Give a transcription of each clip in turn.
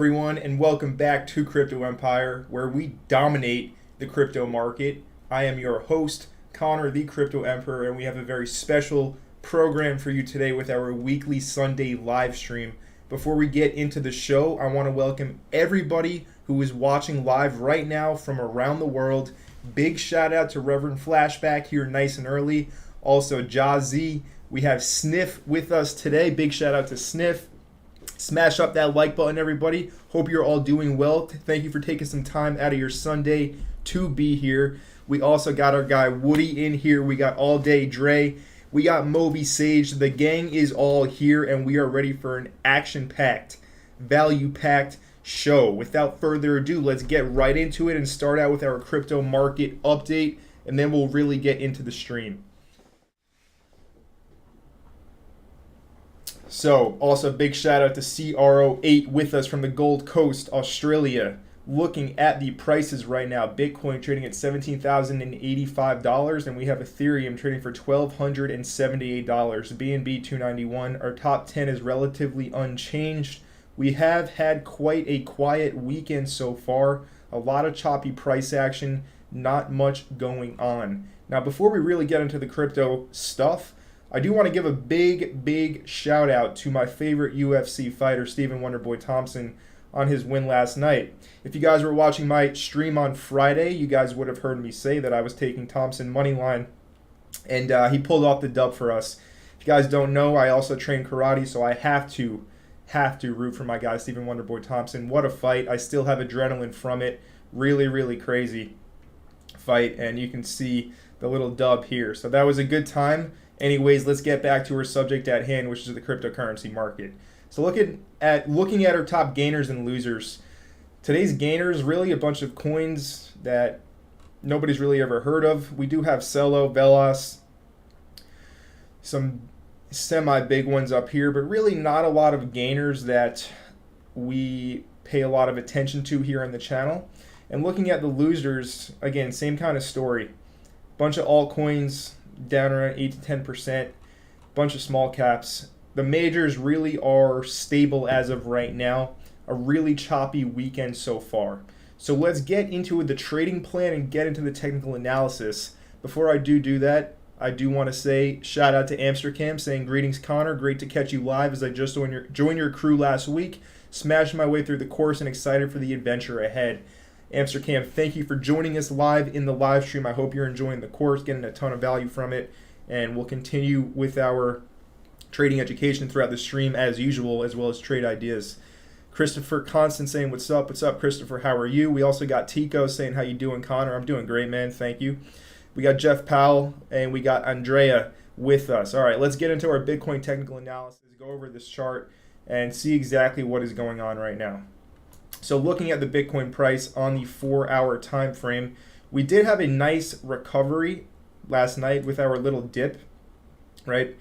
everyone, and welcome back to Crypto Empire, where we dominate the crypto market. I am your host, Connor, the Crypto Emperor, and we have a very special program for you today with our weekly Sunday live stream. Before we get into the show, I want to welcome everybody who is watching live right now from around the world. Big shout out to Reverend Flashback here nice and early. Also, Jazzy. We have Sniff with us today. Big shout out to Sniff. Smash up that like button, everybody. Hope you're all doing well. Thank you for taking some time out of your Sunday to be here. We also got our guy Woody in here. We got All Day Dre. We got Moby Sage. The gang is all here, and we are ready for an action-packed, value-packed show. Without further ado, let's get right into it and start out with our crypto market update, and then we'll really get into the stream. So, also a big shout out to CRO8 with us from the Gold Coast, Australia. Looking at the prices right now, Bitcoin trading at $17,085, and we have Ethereum trading for $1,278. BNB 291. Our top 10 is relatively unchanged. We have had quite a quiet weekend so far. A lot of choppy price action, not much going on. Now, before we really get into the crypto stuff, I do want to give a big shout out to my favorite UFC fighter, Stephen Wonderboy Thompson, on his win last night. If you guys were watching my stream on Friday, you guys would have heard me say that I was taking Thompson moneyline, and he pulled off the dub for us. If you guys don't know, I also train karate, so I have to root for my guy, Stephen Wonderboy Thompson. What a fight. I still have adrenaline from it. Really crazy fight, and you can see the little dub here. So that was a good time. Anyways, let's get back to our subject at hand, which is the cryptocurrency market. So looking at our top gainers and losers, today's gainers, really a bunch of coins that nobody's really ever heard of. We do have Celo, Velas, some semi-big ones up here, but really not a lot of gainers that we pay a lot of attention to here on the channel. And looking at the losers, again, same kind of story. Bunch of altcoins down around 8 to 10%, bunch of small caps. The majors really are stable as of right now. A really choppy weekend so far. So let's get into the trading plan and get into the technical analysis. Before I do that, I do want to say shout out to Amsterdam saying greetings Connor, great to catch you live as I just joined your crew last week. Smashed my way through the course and excited for the adventure ahead. Amsterdam, thank you for joining us live in the live stream. I hope you're enjoying the course, getting a ton of value from it, and we'll continue with our trading education throughout the stream as usual, as well as trade ideas. Christopher Constant saying, what's up, Christopher, how are you? We also got Tico saying, how you doing, Connor? I'm doing great, man, thank you. We got Jeff Powell, and we got Andrea with us. All right, let's get into our Bitcoin technical analysis, go over this chart, and see exactly what is going on right now. So looking at the Bitcoin price on the 4-hour time frame, we did have a nice recovery last night with our little dip, right?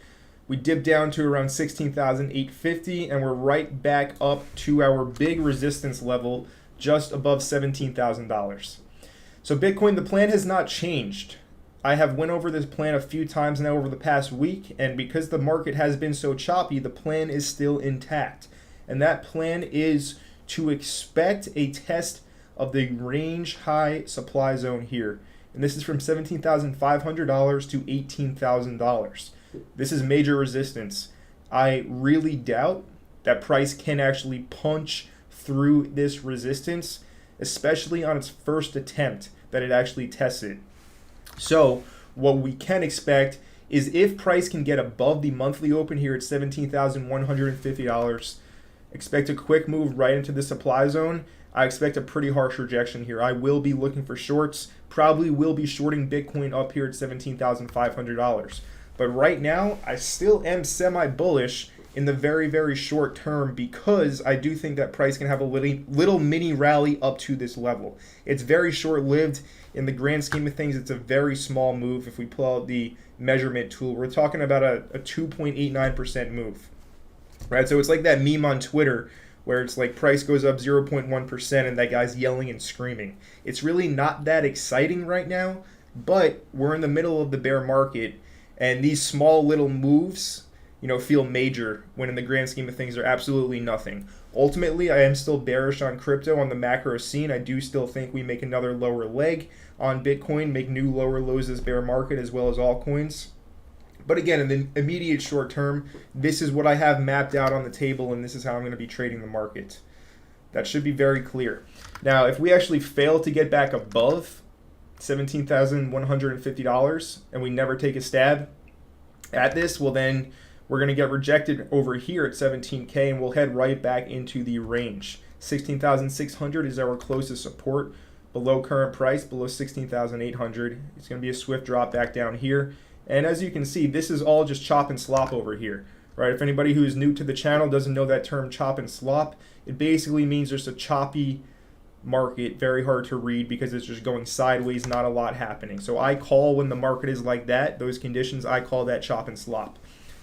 We dipped down to around 16,850, and we're right back up to our big resistance level just above $17,000. So Bitcoin, the plan has not changed. I have went over this plan a few times now over the past week, and because the market has been so choppy, the plan is still intact. And that plan is to expect a test of the range high supply zone here. And this is from $17,500 to $18,000. This is major resistance. I really doubt that price can actually punch through this resistance, especially on its first attempt that it actually tests it. So what we can expect is if price can get above the monthly open here at $17,150, expect a quick move right into the supply zone. I expect a pretty harsh rejection here. I will be looking for shorts. Probably will be shorting Bitcoin up here at $17,500. But right now, I still am semi-bullish in the very short term because I do think that price can have a little mini rally up to this level. It's very short-lived. In the grand scheme of things, it's a very small move. If we pull out the measurement tool, we're talking about a 2.89% move. Right, so it's like that meme on Twitter where it's like price goes up 0.1% and that guy's yelling and screaming. It's really not that exciting right now, but we're in the middle of the bear market, and these small little moves, feel major when in the grand scheme of things are absolutely nothing. Ultimately, I am still bearish on crypto on the macro scene. I do still think we make another lower leg on Bitcoin, make new lower lows this bear market, as well as altcoins. But again, in the immediate short term, this is what I have mapped out on the table, and this is how I'm going to be trading the market. That should be very clear. Now, if we actually fail to get back above $17,150 and we never take a stab at this, well then we're going to get rejected over here at 17K and we'll head right back into the range. 16,600 is our closest support below current price, below 16,800. It's going to be a swift drop back down here. And as you can see, this is all just chop and slop over here, right? If anybody who is new to the channel doesn't know that term chop and slop, it basically means there's a choppy market, very hard to read because it's just going sideways, not a lot happening. So I call when the market is like that, those conditions, I call that chop and slop.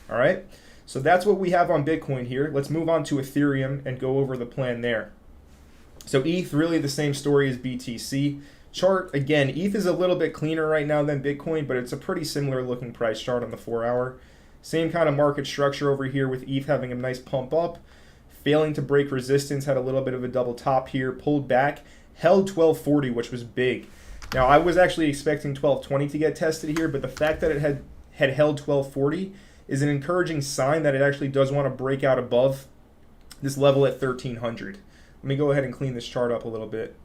All right, so that's what we have on Bitcoin here. Let's move on to Ethereum and go over the plan there. So ETH, really the same story as BTC. Chart, again, ETH is a little bit cleaner right now than Bitcoin, but it's a pretty similar looking price chart on the 4 hour. Same kind of market structure over here with ETH having a nice pump up, failing to break resistance, had a little bit of a double top here, pulled back, held 1240, which was big. Now, I was actually expecting 1220 to get tested here, but the fact that it had held 1240 is an encouraging sign that it actually does want to break out above this level at 1300. Let me go ahead and clean this chart up a little bit.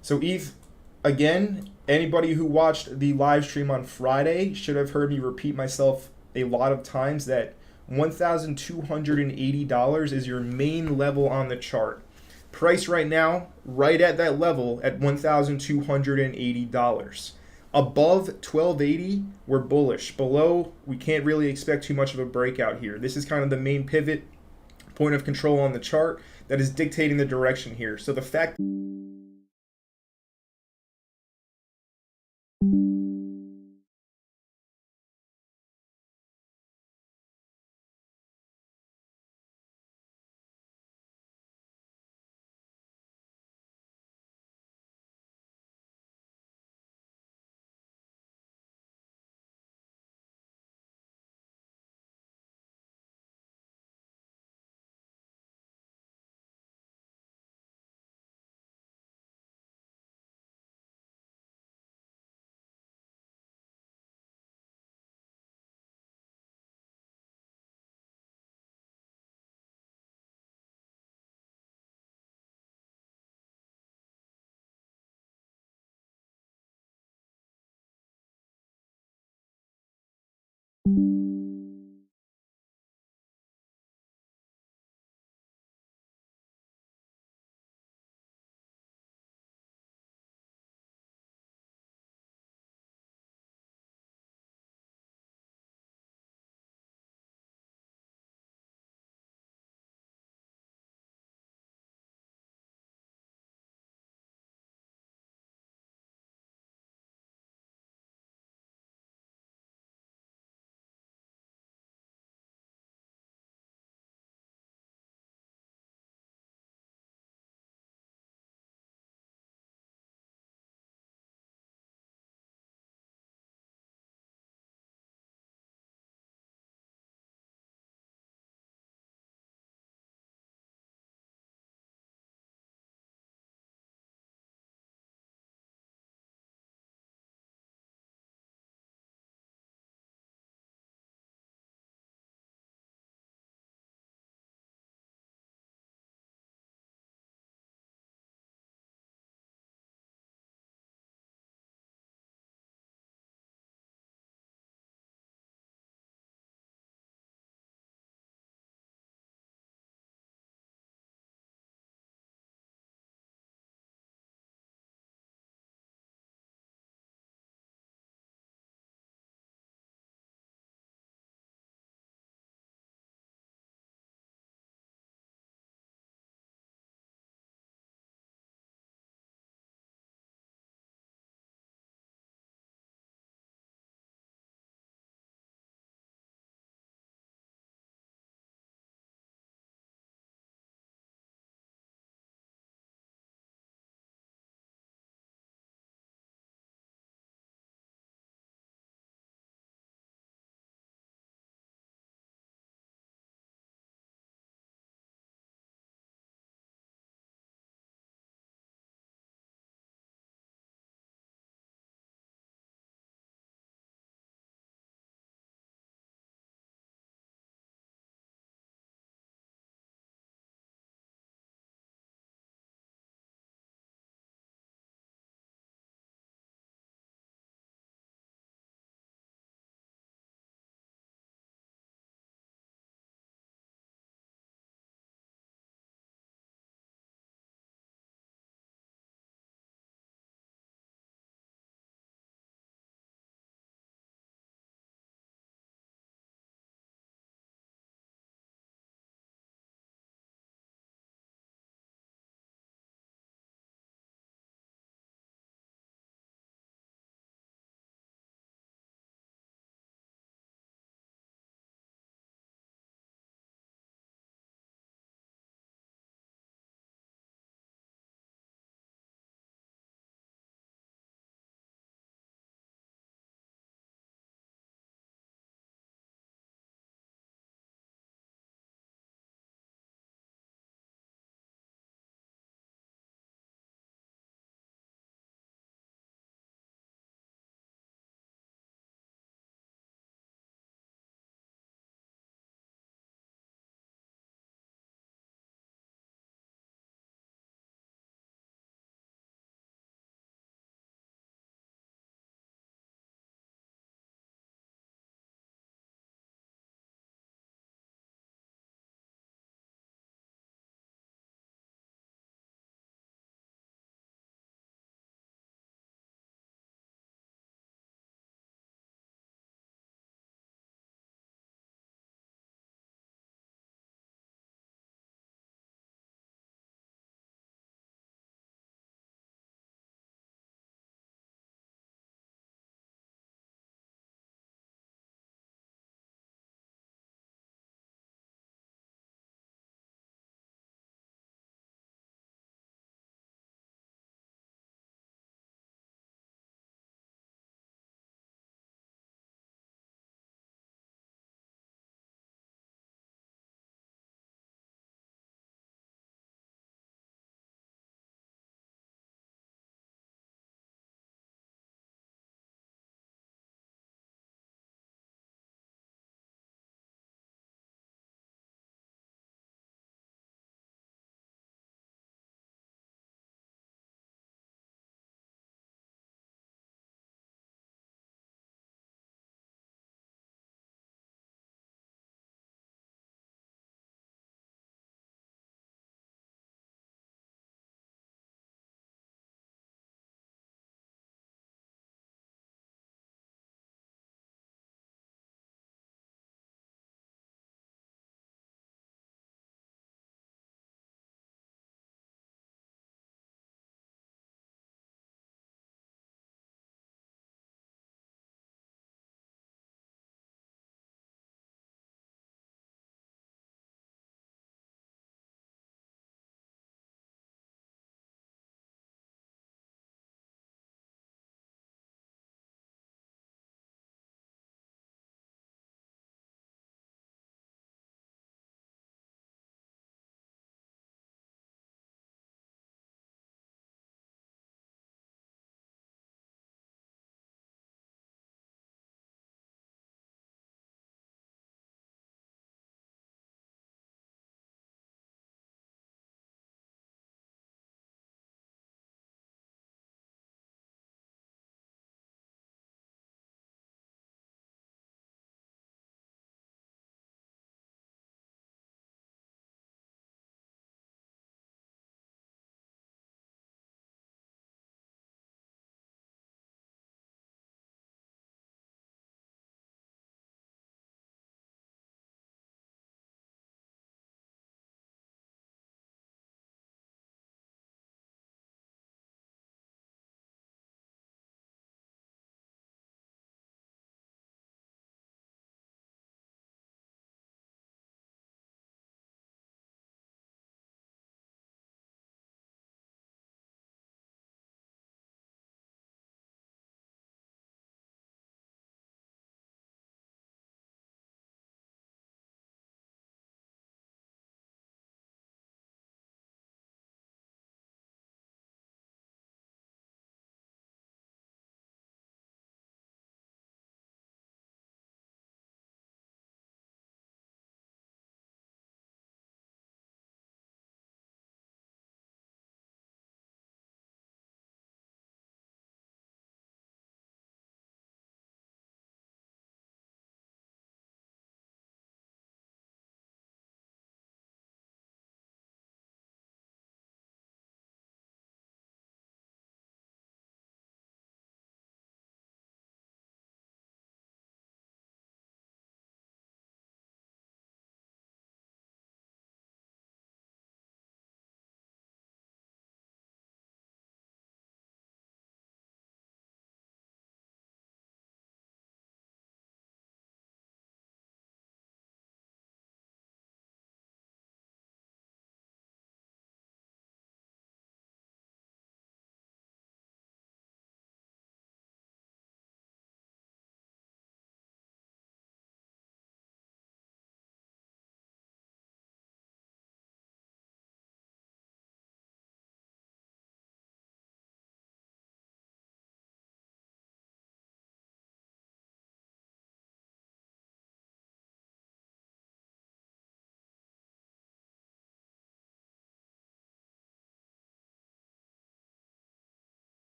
So ETH, again, anybody who watched the live stream on Friday should have heard me repeat myself a lot of times that $1,280 is your main level on the chart. Price right now, right at that level at $1,280. Above 1280, we're bullish. Below, we can't really expect too much of a breakout here. This is kind of the main pivot point of control on the chart that is dictating the direction here. So the fact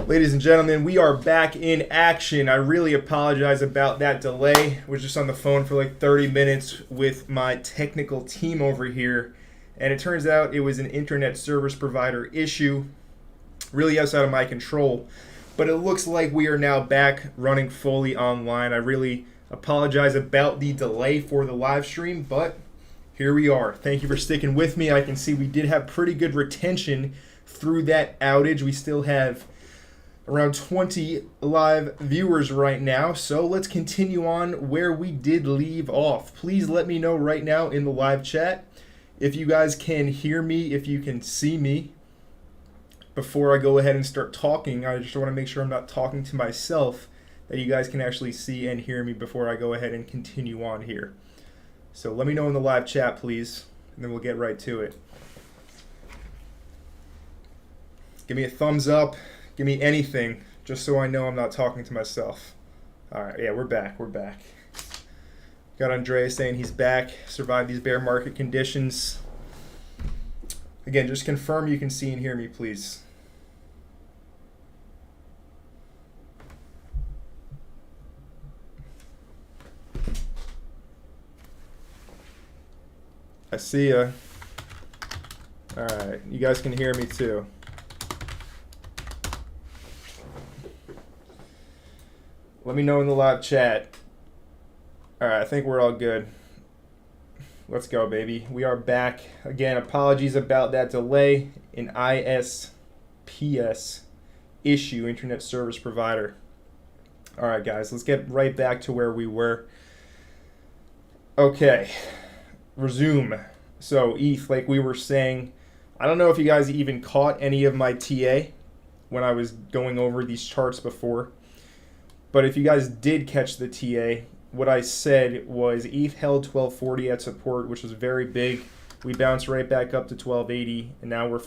Ladies and gentlemen, we are back in action. I really apologize about that delay. I was just on the phone for like 30 minutes with my technical team over here, and it turns out it was an internet service provider issue, really outside of my control. But it looks like we are now back running fully online. I really apologize about the delay for the live stream, but here we are. Thank you for sticking with me. I can see we did have pretty good retention through that outage. We still have around 20 live viewers right now, so let's continue on where we did leave off. Please let me know right now in the live chat if you guys can hear me, if you can see me. Before I go ahead and start talking, I just want to make sure I'm not talking to myself, that you guys can actually see and hear me before I go ahead and continue on here. So let me know in the live chat, please, and then we'll get right to it. Give me a thumbs up. Give me anything, just so I know I'm not talking to myself. All right, yeah, we're back. Got Andreas saying he's back, survived these bear market conditions. Again, just confirm you can see and hear me, please. I see ya. All right, you guys can hear me too. Let me know in the live chat. All right, I think we're all good. Let's go, baby. We are back. Again, apologies about that delay. An ISPS issue, Internet Service Provider. All right, guys, let's get right back to where we were. Okay, resume. So, ETH, like we were saying, I don't know if you guys even caught any of my TA when I was going over these charts before. But if you guys did catch the TA, what I said was ETH held 1240 at support, which was very big. We bounced right back up to 1280, and now we're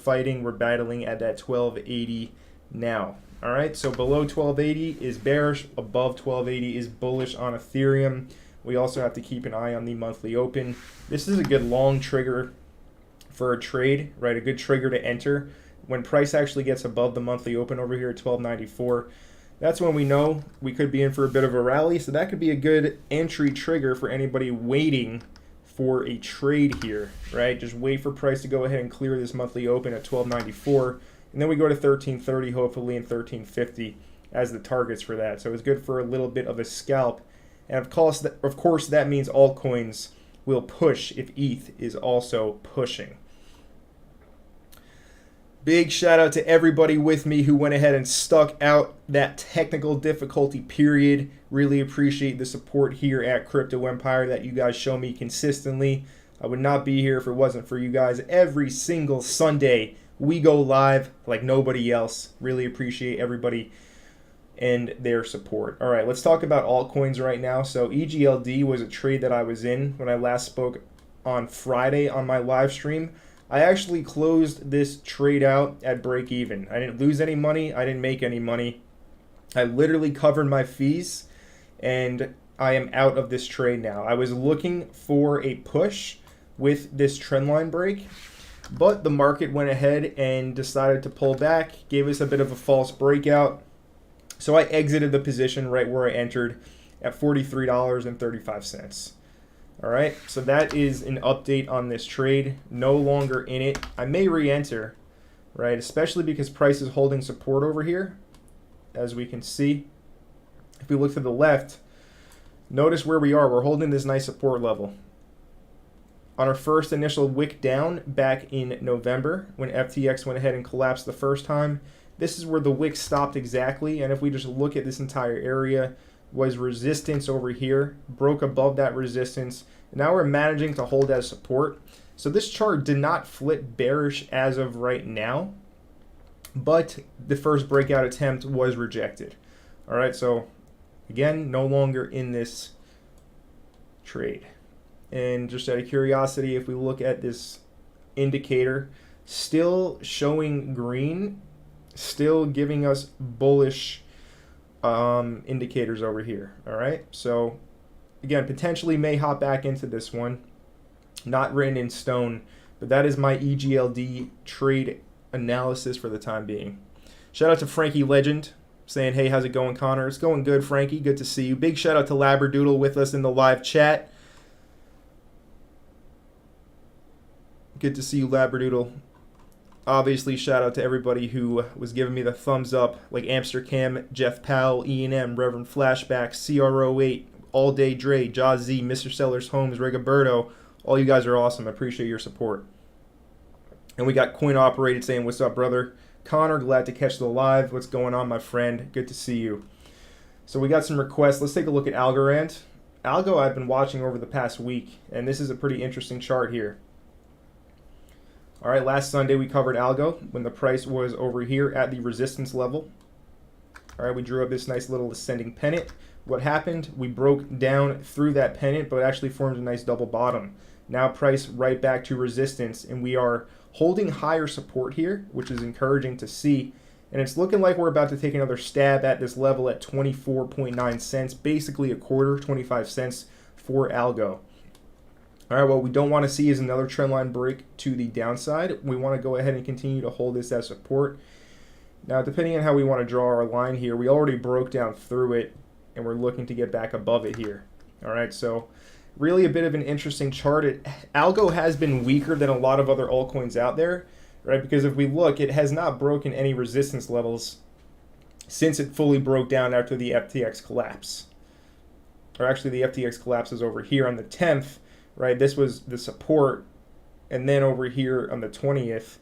battling at that 1280 now. All right, so below 1280 is bearish, above 1280 is bullish on Ethereum. We also have to keep an eye on the monthly open. This is a good long trigger for a trade, right? A good trigger to enter. When price actually gets above the monthly open over here at 1294, that's when we know we could be in for a bit of a rally. So that could be a good entry trigger for anybody waiting for a trade here, right? Just wait for price to go ahead and clear this monthly open at 1294. And then we go to 1330, hopefully, and 1350 as the targets for that. So it's good for a little bit of a scalp. And of course, that means altcoins will push if ETH is also pushing. Big shout out to everybody with me who went ahead and stuck out that technical difficulty period. Really appreciate the support here at Crypto Empire that you guys show me consistently. I would not be here if it wasn't for you guys. Every single Sunday we go live like nobody else. Really appreciate everybody and their support. All right, let's talk about altcoins right now. So EGLD was a trade that I was in when I last spoke on Friday on my live stream. I actually closed this trade out at break even. I didn't lose any money. I didn't make any money. I literally covered my fees, and I am out of this trade now. I was looking for a push with this trendline break, but the market went ahead and decided to pull back, gave us a bit of a false breakout. So I exited the position right where I entered at $43.35. All right, so that is an update on this trade. No longer in it. I may re-enter, right, especially because price is holding support over here, as we can see. If we look to the left, notice where we are. We're holding this nice support level. On our first initial wick down back in November, when FTX went ahead and collapsed the first time, this is where the wick stopped exactly. And if we just look at this entire area, was resistance over here, broke above that resistance. Now we're managing to hold as support. So this chart did not flip bearish as of right now, but the first breakout attempt was rejected. All right, so again, no longer in this trade. And just out of curiosity, if we look at this indicator, still showing green, still giving us bullish indicators over here. All right, so again, potentially may hop back into this one, not written in stone, but that is my EGLD trade analysis for the time being. Shout out to Frankie Legend saying, hey, how's it going, Connor? It's going good, Frankie. Good to see you. Big shout out to Labradoodle with us in the live chat. Good to see you, Labradoodle. Obviously, shout out to everybody who was giving me the thumbs up, like Amsterdam, Jeff Powell, E&M, Reverend Flashback, CRO8, All Day Dre, Jaws Z, Mr. Sellers Holmes, Rigoberto. All you guys are awesome. I appreciate your support. And we got Coin Operated saying, what's up, brother? Connor, glad to catch the live. What's going on, my friend? Good to see you. So we got some requests. Let's take a look at Algorand. Algo I've been watching over the past week, and this is a pretty interesting chart here. All right, last Sunday we covered Algo when the price was over here at the resistance level. All right, we drew up this nice little ascending pennant. What happened? We broke down through that pennant, but actually formed a nice double bottom. Now price right back to resistance, and we are holding higher support here, which is encouraging to see. And it's looking like we're about to take another stab at this level at 24.9 cents, basically a quarter, 25 cents for Algo. All right, what we don't want to see is another trendline break to the downside. We want to go ahead and continue to hold this as support. Now, depending on how we want to draw our line here, we already broke down through it, and we're looking to get back above it here. All right, so really a bit of an interesting chart. Algo has been weaker than a lot of other altcoins out there, right? Because if we look, it has not broken any resistance levels since it fully broke down after the FTX collapse. Or actually, the FTX collapse is over here on the 10th. Right, this was the support, and then over here on the 20th,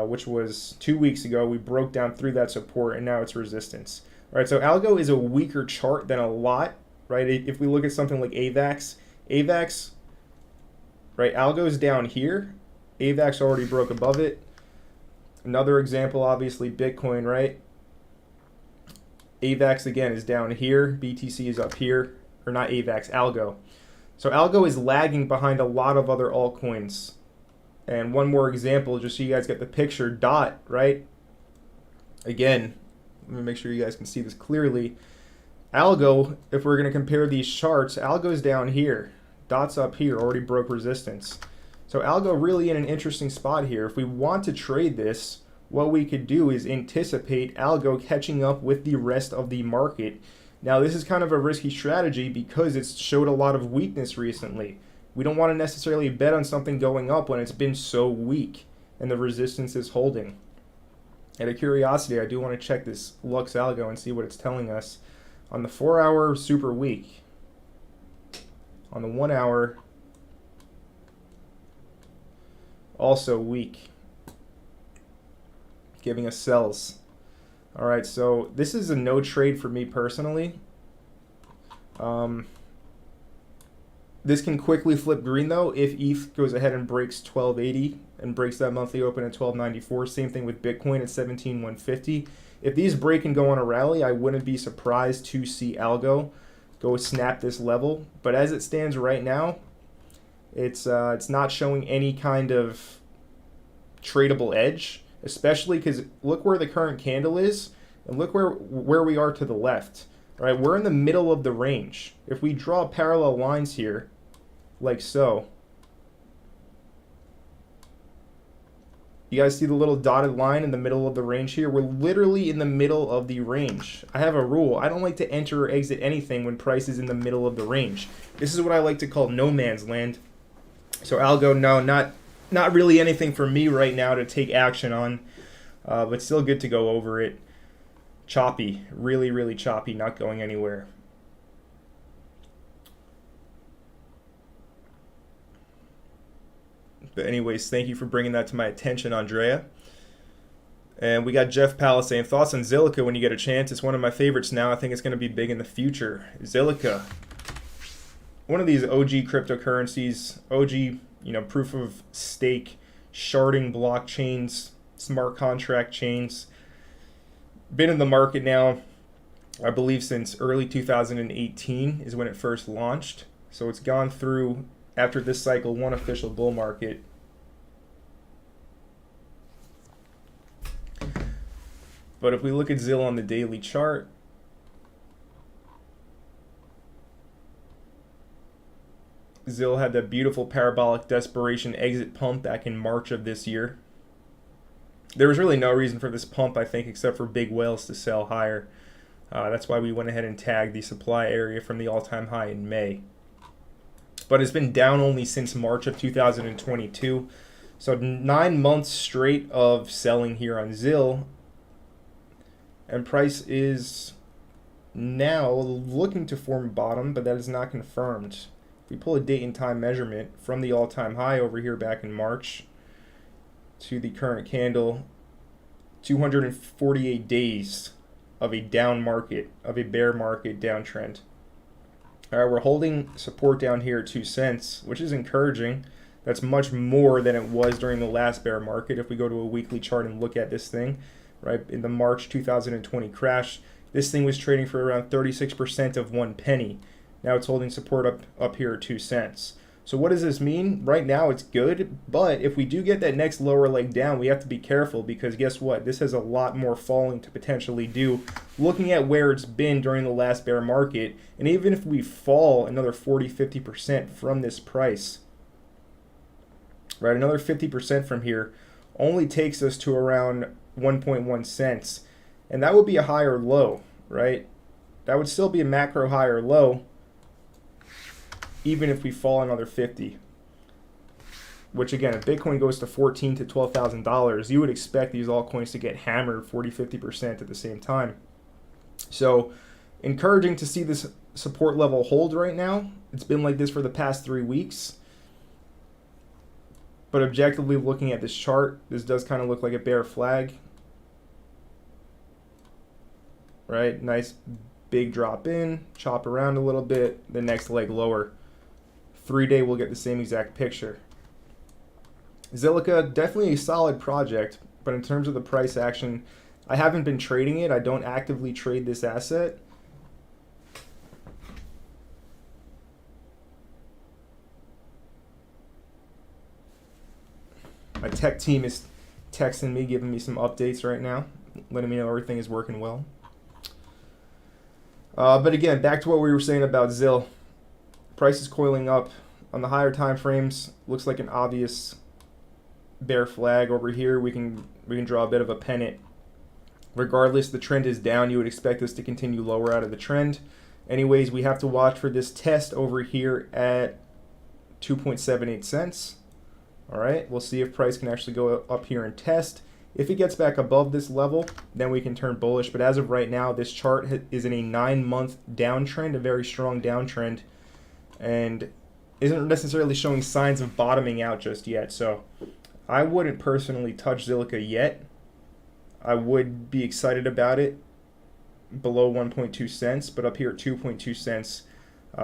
which was 2 weeks ago, we broke down through that support, and now it's resistance. All right, so Algo is a weaker chart than a lot, right? If we look at something like AVAX, right, Algo's down here. AVAX already broke above it. Another example, obviously, Bitcoin, right? AVAX, again, is down here. BTC is up here, or not AVAX, Algo. So Algo is lagging behind a lot of other altcoins. And one more example, just so you guys get the picture, DOT, right? Again, let me make sure you guys can see this clearly. Algo, if we're going to compare these charts, Algo's down here. DOT's up here, already broke resistance. So Algo really in an interesting spot here. If we want to trade this, what we could do is anticipate Algo catching up with the rest of the market. Now, this is kind of a risky strategy because it's showed a lot of weakness recently. We don't want to necessarily bet on something going up when it's been so weak and the resistance is holding. Out of curiosity, I do want to check this Lux Algo and see what it's telling us. On the 4-hour, super weak. On the 1 hour, also weak. Giving us sells. All right, so this is a no trade for me personally. This can quickly flip green though if ETH goes ahead and breaks 1280 and breaks that monthly open at 1294. Same thing with Bitcoin at 17150. If these break and go on a rally, I wouldn't be surprised to see Algo go snap this level. But as it stands right now, it's not showing any kind of tradable edge. Especially because look where the current candle is, and look where we are to the left. All right, we're in the middle of the range. If we draw parallel lines here, like so, you guys see the little dotted line in the middle of the range here? We're literally in the middle of the range. I have a rule. I don't like to enter or exit anything when price is in the middle of the range. This is what I like to call no man's land. So Algo, no, not really anything for me right now to take action on, but still good to go over it. Choppy, really, really choppy, not going anywhere. But anyways, thank you for bringing that to my attention, Andrea. And we got Jeff Palace saying, thoughts on Zilliqa when you get a chance? It's one of my favorites now. I think it's going to be big in the future. Zilliqa, one of these OG cryptocurrencies, OG, proof of stake, sharding blockchains, smart contract chains. Been in the market now, I believe since early 2018 is when it first launched. So it's gone through, after this cycle, one official bull market. But if we look at Zill on the daily chart, Zill had that beautiful parabolic desperation exit pump back in March of this year. There was really no reason for this pump, I think, except for big whales to sell higher. That's why we went ahead and tagged the supply area from the all-time high in May. But it's been down only since March of 2022. So 9 months straight of selling here on Zill. And price is now looking to form a bottom, but that is not confirmed. If we pull a date and time measurement from the all-time high over here back in March to the current candle, 248 days of a down market, of a bear market downtrend. All right, we're holding support down here at 2 cents, which is encouraging. That's much more than it was during the last bear market. If we go to a weekly chart and look at this thing, right, in the March 2020 crash, this thing was trading for around 36% of 1 penny. Now it's holding support up here at 2 cents. So what does this mean? Right now it's good, but if we do get that next lower leg down, we have to be careful, because guess what? This has a lot more falling to potentially do. Looking at where it's been during the last bear market, and even if we fall another 40-50% from this price, right, another 50% from here only takes us to around 1.1 cents, and that would be a higher low, right? That would still be a macro higher low, even if we fall another 50, which again, if Bitcoin goes to $14,000 to $12,000, you would expect these altcoins to get hammered 40-50% at the same time. So encouraging to see this support level hold right now. It's been like this for the past 3 weeks. But objectively looking at this chart, this does kind of look like a bear flag. Right? Nice big drop in, chop around a little bit, the next leg lower. 3-day we'll get the same exact picture. Zilliqa, definitely a solid project, but in terms of the price action, I haven't been trading it. I don't actively trade this asset. My tech team is texting me, giving me some updates right now, letting me know everything is working well. But again, back to what we were saying about Zill. Price is coiling up on the higher time frames. Looks like an obvious bear flag over here. We can draw a bit of a pennant. Regardless, the trend is down. You would expect this to continue lower out of the trend. Anyways, we have to watch for this test over here at 2.78 cents. All right, we'll see if price can actually go up here and test. If it gets back above this level, then we can turn bullish. But as of right now, this chart is in a 9-month downtrend, a very strong downtrend, and isn't necessarily showing signs of bottoming out just yet. So I wouldn't personally touch Zilliqa yet. I would be excited about it below 1.2 cents, but up here at 2.2 cents,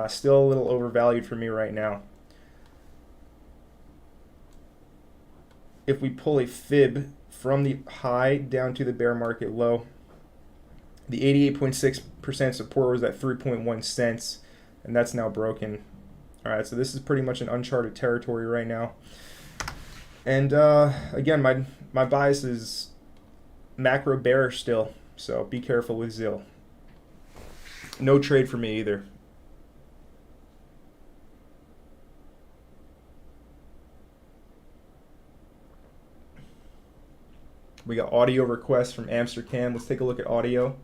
still a little overvalued for me right now. If we pull a fib from the high down to the bear market low, the 88.6% support was at 3.1 cents, and that's now broken. All right, so this is pretty much an uncharted territory right now. And again, my bias is macro bearish still, so be careful with Zill. No trade for me either. We got audio requests from Amsterdam. Let's take a look at audio.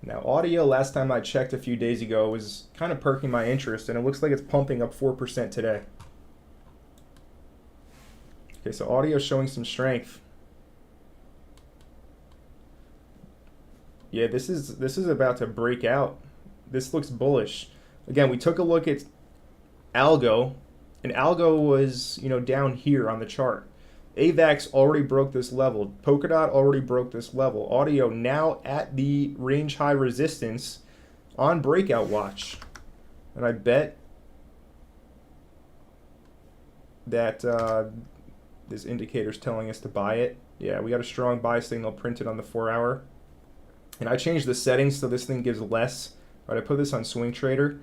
Now, audio, last time I checked a few days ago, was kind of perking my interest, and it looks like it's pumping up 4% today. Okay, so audio showing some strength. Yeah, this is about to break out. This looks bullish. Again, we took a look at Algo, and Algo was, down here on the chart. AVAX already broke this level. Polkadot already broke this level. Audio now at the range high resistance on breakout watch. And I bet that this indicator is telling us to buy it. Yeah, we got a strong buy signal printed on the 4-hour. And I changed the settings so this thing gives less. Right, I put this on Swing Trader.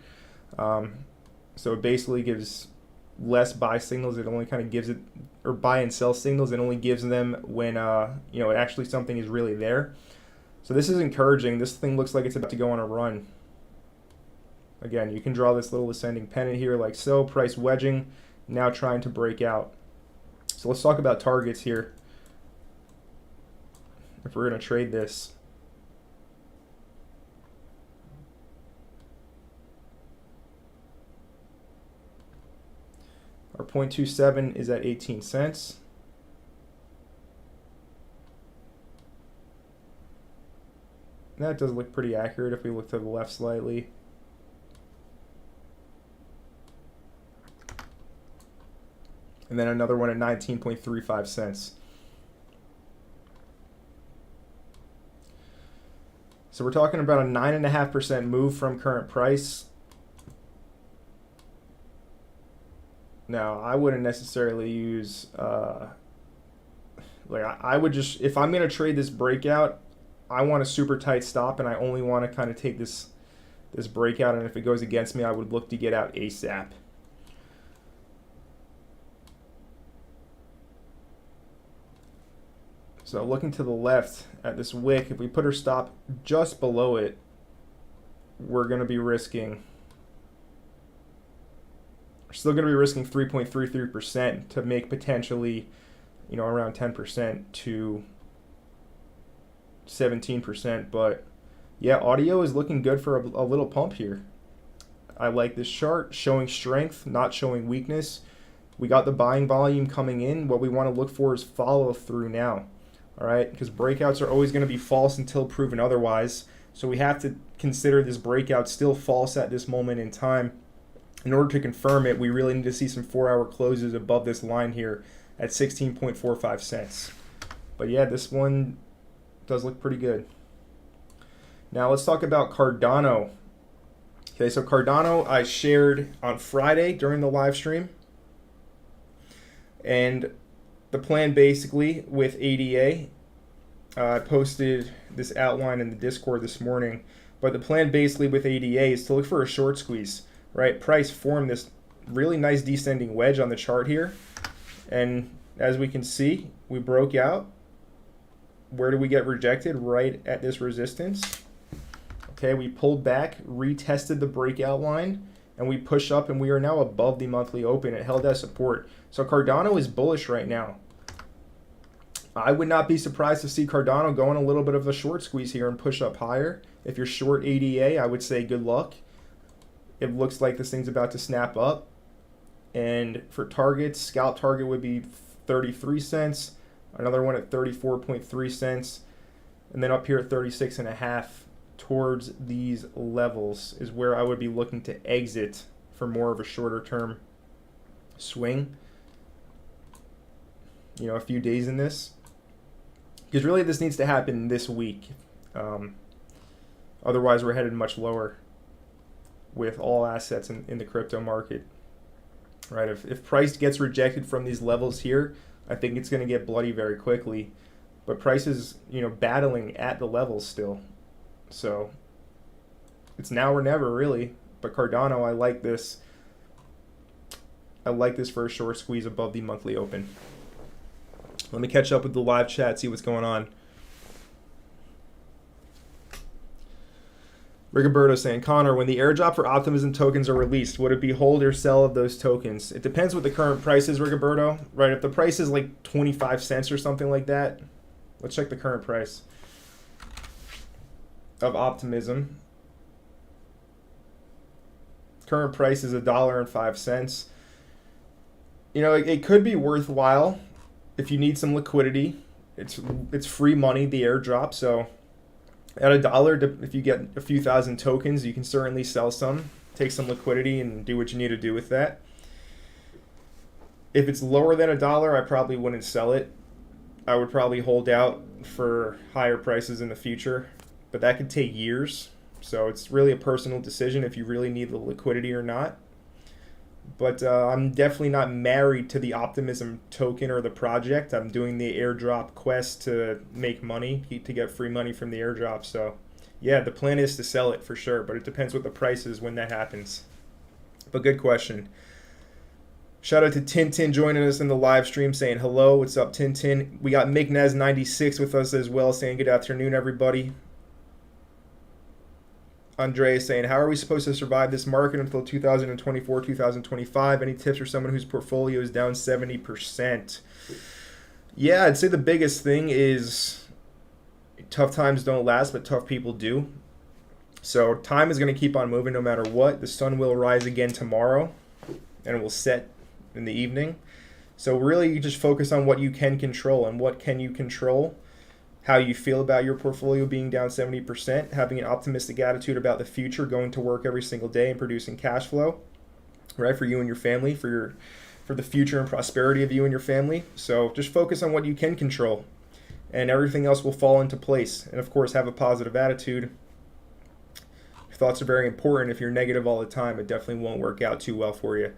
So it basically gives less buy signals. It only kind of gives it, or buy and sell signals. It only gives them when actually something is really there. So this is encouraging. This thing looks like it's about to go on a run. Again, you can draw this little ascending pennant here like so. Price wedging, now trying to break out. So let's talk about targets here. if we're going to trade this. Our 0.27 is at 18 cents. That does look pretty accurate if we look to the left slightly. And then another one at 19.35 cents. So we're talking about a 9.5% move from current price. Now, I wouldn't necessarily use, I would just, if I'm going to trade this breakout, I want a super tight stop, and I only want to kind of take this breakout, and if it goes against me, I would look to get out ASAP. So looking to the left at this wick, if we put our stop just below it, we're going to be risking, we're still going to be risking 3.33% to make potentially, you know, around 10% to 17%. But yeah, audio is looking good for a little pump here. I like this chart showing strength, not showing weakness. We got the buying volume coming in. What we want to look for is follow through now. All right, because breakouts are always going to be false until proven otherwise. So we have to consider this breakout still false at this moment in time. In order to confirm it, we really need to see some 4-hour closes above this line here at 16.45 cents. But yeah, this one does look pretty good. Now let's talk about Cardano. Okay, so Cardano I shared on Friday during the live stream. And the plan basically with ADA, I posted this outline in the Discord this morning, but the plan basically with ADA is to look for a short squeeze, right? Price formed this really nice descending wedge on the chart here, and as we can see, we broke out. Where do we get rejected? Right at this resistance. Okay, we pulled back, retested the breakout line, and we push up, and we are now above the monthly open. It held that support. So Cardano is bullish right now. I would not be surprised to see Cardano go on a little bit of a short squeeze here and push up higher. If you're short ADA, I would say good luck. It looks like this thing's about to snap up. And for targets, scalp target would be 33 cents. Another one at 34.3 cents. And then up here at 36.5 towards these levels is where I would be looking to exit for more of a shorter term swing. You know, a few days in this. Because really this needs to happen this week. Otherwise we're headed much lower with all assets in the crypto market. Right? If price gets rejected from these levels here, I think it's going to get bloody very quickly. But price is, you know, battling at the levels still. So it's now or never really. But Cardano, I like this. I like this for a short squeeze above the monthly open. Let me catch up with the live chat, see what's going on. Rigoberto saying, Connor, when the airdrop for Optimism tokens are released, would it be hold or sell of those tokens? It depends what the current price is, Rigoberto. Right, if the price is like 25 cents or something like that, let's check the current price of Optimism. Current price is $1.05. You know, it could be worthwhile if you need some liquidity. It's free money, the airdrop. So at $1, if you get a few thousand tokens, you can certainly sell some, take some liquidity, and do what you need to do with that. If it's lower than $1, I probably wouldn't sell it. I would probably hold out for higher prices in the future, but that could take years. So it's really a personal decision if you really need the liquidity or not. But I'm definitely not married to the Optimism token or the project. I'm doing the airdrop quest to make money, to get free money from the airdrop. So yeah, the plan is to sell it for sure, but it depends what the price is when that happens. But good question. Shout out to Tintin joining us in the live stream saying hello. What's up, Tintin? We got McNaz96 with us as well saying good afternoon, everybody. Andre is saying, how are we supposed to survive this market until 2024, 2025? Any tips for someone whose portfolio is down 70%? Yeah, I'd say the biggest thing is tough times don't last, but tough people do. So time is going to keep on moving no matter what. The sun will rise again tomorrow, and it will set in the evening. So really, you just focus on what you can control. And what can you control? How you feel about your portfolio being down 70%, having an optimistic attitude about the future, going to work every single day and producing cash flow, right, for you and your family, for the future and prosperity of you and your family. So just focus on what you can control, and everything else will fall into place. And of course, have a positive attitude. Thoughts are very important. If you're negative all the time, it definitely won't work out too well for you.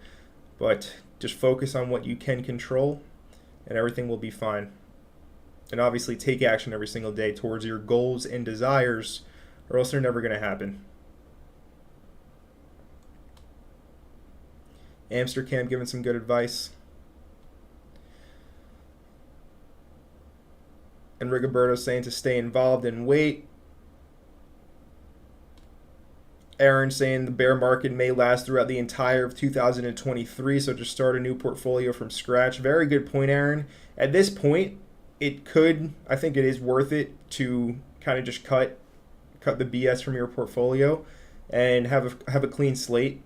But just focus on what you can control, and everything will be fine. And obviously take action every single day towards your goals and desires, or else they're never going to happen. Amsterdam giving some good advice. And Rigoberto saying to stay involved and wait. Aaron saying the bear market may last throughout the entire of 2023, so just start a new portfolio from scratch. Very good point, Aaron. At this point, I think it is worth it to kind of just cut the BS from your portfolio and have a clean slate.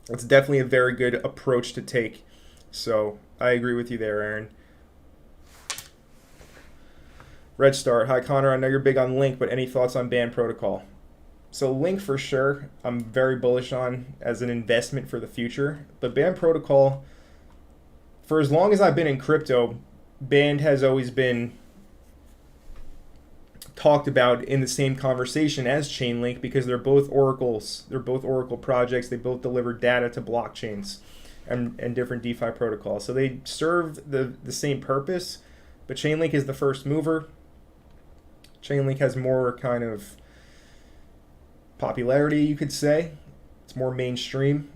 It's definitely a very good approach to take. So I agree with you there, Aaron. Red Start. Hi, Connor. I know you're big on Link, but any thoughts on Band Protocol? So Link for sure, I'm very bullish on as an investment for the future. But Band Protocol, for as long as I've been in crypto, Band has always been talked about in the same conversation as Chainlink because they're both oracles. They're both oracle projects. They both deliver data to blockchains and different DeFi protocols. So they serve the same purpose, but Chainlink is the first mover. Chainlink has more kind of popularity, you could say. It's more mainstream,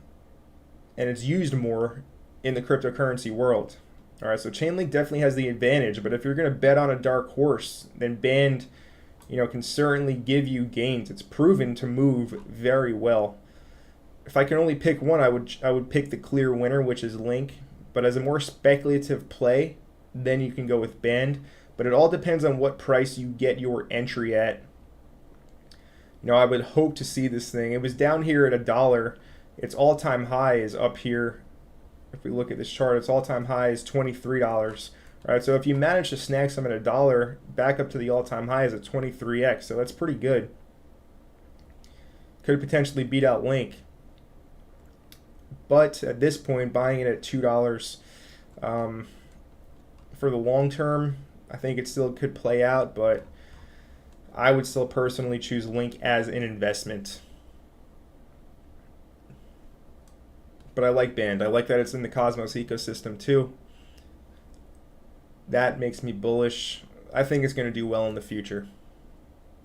and it's used more in the cryptocurrency world. All right, so Chainlink definitely has the advantage, but if you're going to bet on a dark horse, then Band, can certainly give you gains. It's proven to move very well. If I can only pick one, I would pick the clear winner, which is Link. But as a more speculative play, then you can go with Band. But it all depends on what price you get your entry at. I would hope to see this thing. It was down here at $1. Its all-time high is up here. If we look at this chart, its all-time high is $23. Right, so if you manage to snag some at $1, back up to the all-time high is at 23x. So that's pretty good. Could potentially beat out Link. But at this point, buying it at $2 for the long term, I think it still could play out, but I would still personally choose Link as an investment. But I like Band. I like that it's in the Cosmos ecosystem too. That makes me bullish. I think it's going to do well in the future.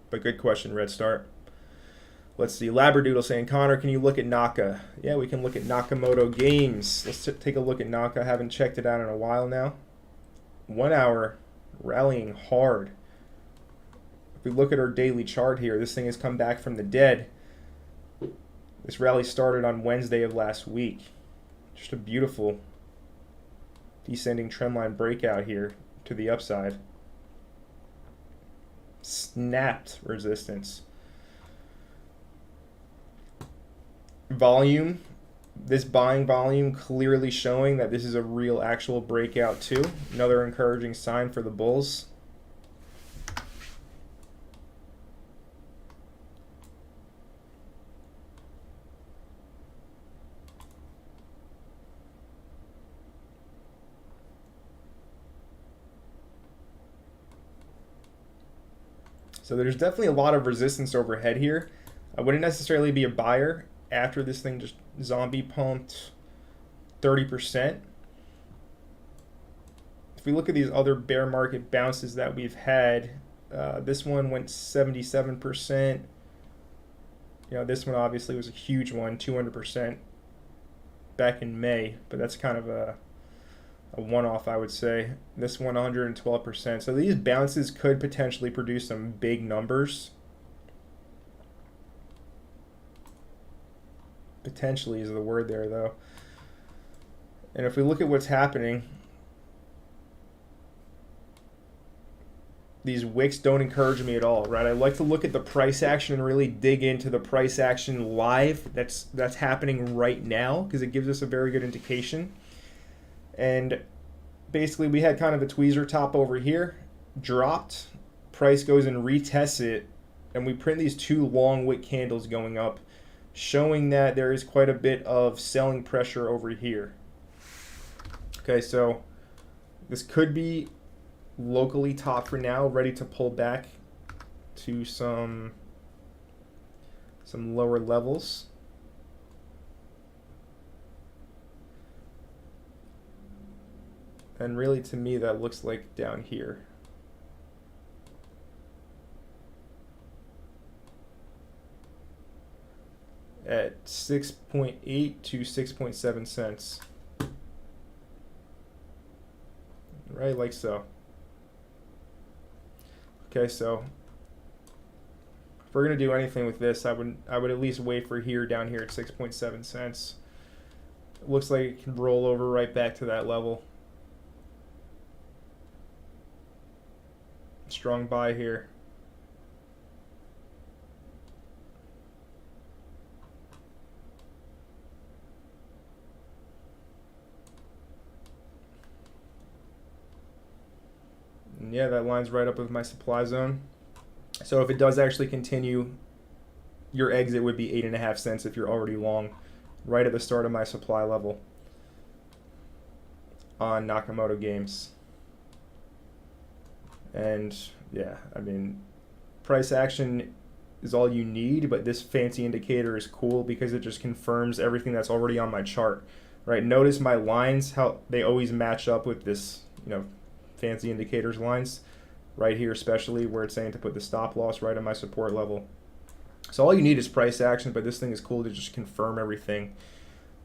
But good question, Red Start. Let's see. Labradoodle saying, Connor, can you look at Naka? Yeah, we can look at Nakamoto Games. Let's take a look at Naka. I haven't checked it out in a while now. 1 hour, rallying hard. If we look at our daily chart here, this thing has come back from the dead. This rally started on Wednesday of last week. Just a beautiful descending trendline breakout here to the upside. Snapped resistance. Volume. This buying volume clearly showing that this is a real actual breakout too. Another encouraging sign for the bulls. So there's definitely a lot of resistance overhead here. I wouldn't necessarily be a buyer after this thing just zombie pumped 30%. If we look at these other bear market bounces that we've had, this one went 77%. This one obviously was a huge one, 200% back in May, but that's kind of a one-off, I would say. This one, 112%. So these bounces could potentially produce some big numbers. Potentially is the word there, though. And if we look at what's happening, these wicks don't encourage me at all, right? I like to look at the price action and really dig into the price action live that's happening right now, because it gives us a very good indication. And basically we had kind of a tweezer top over here, dropped, price goes and retests it, and we print these two long wick candles going up, showing that there is quite a bit of selling pressure over here. Okay, so this could be locally top for now, ready to pull back to some lower levels. And really, to me, that looks like down here. At 6.8 to 6.7 cents. Right, like so. Okay, so if we're gonna do anything with this, I would at least wait for here, down here at 6.7 cents. It looks like it can roll over right back to that level. Strong buy here. And yeah, that lines right up with my supply zone. So if it does actually continue, your exit would be 8.5 cents if you're already long, right at the start of my supply level on Nakamoto games. And yeah, I mean, price action is all you need, but this fancy indicator is cool because it just confirms everything that's already on my chart, right? Notice my lines, how they always match up with this, fancy indicators lines right here, especially where it's saying to put the stop loss right on my support level. So all you need is price action, but this thing is cool to just confirm everything.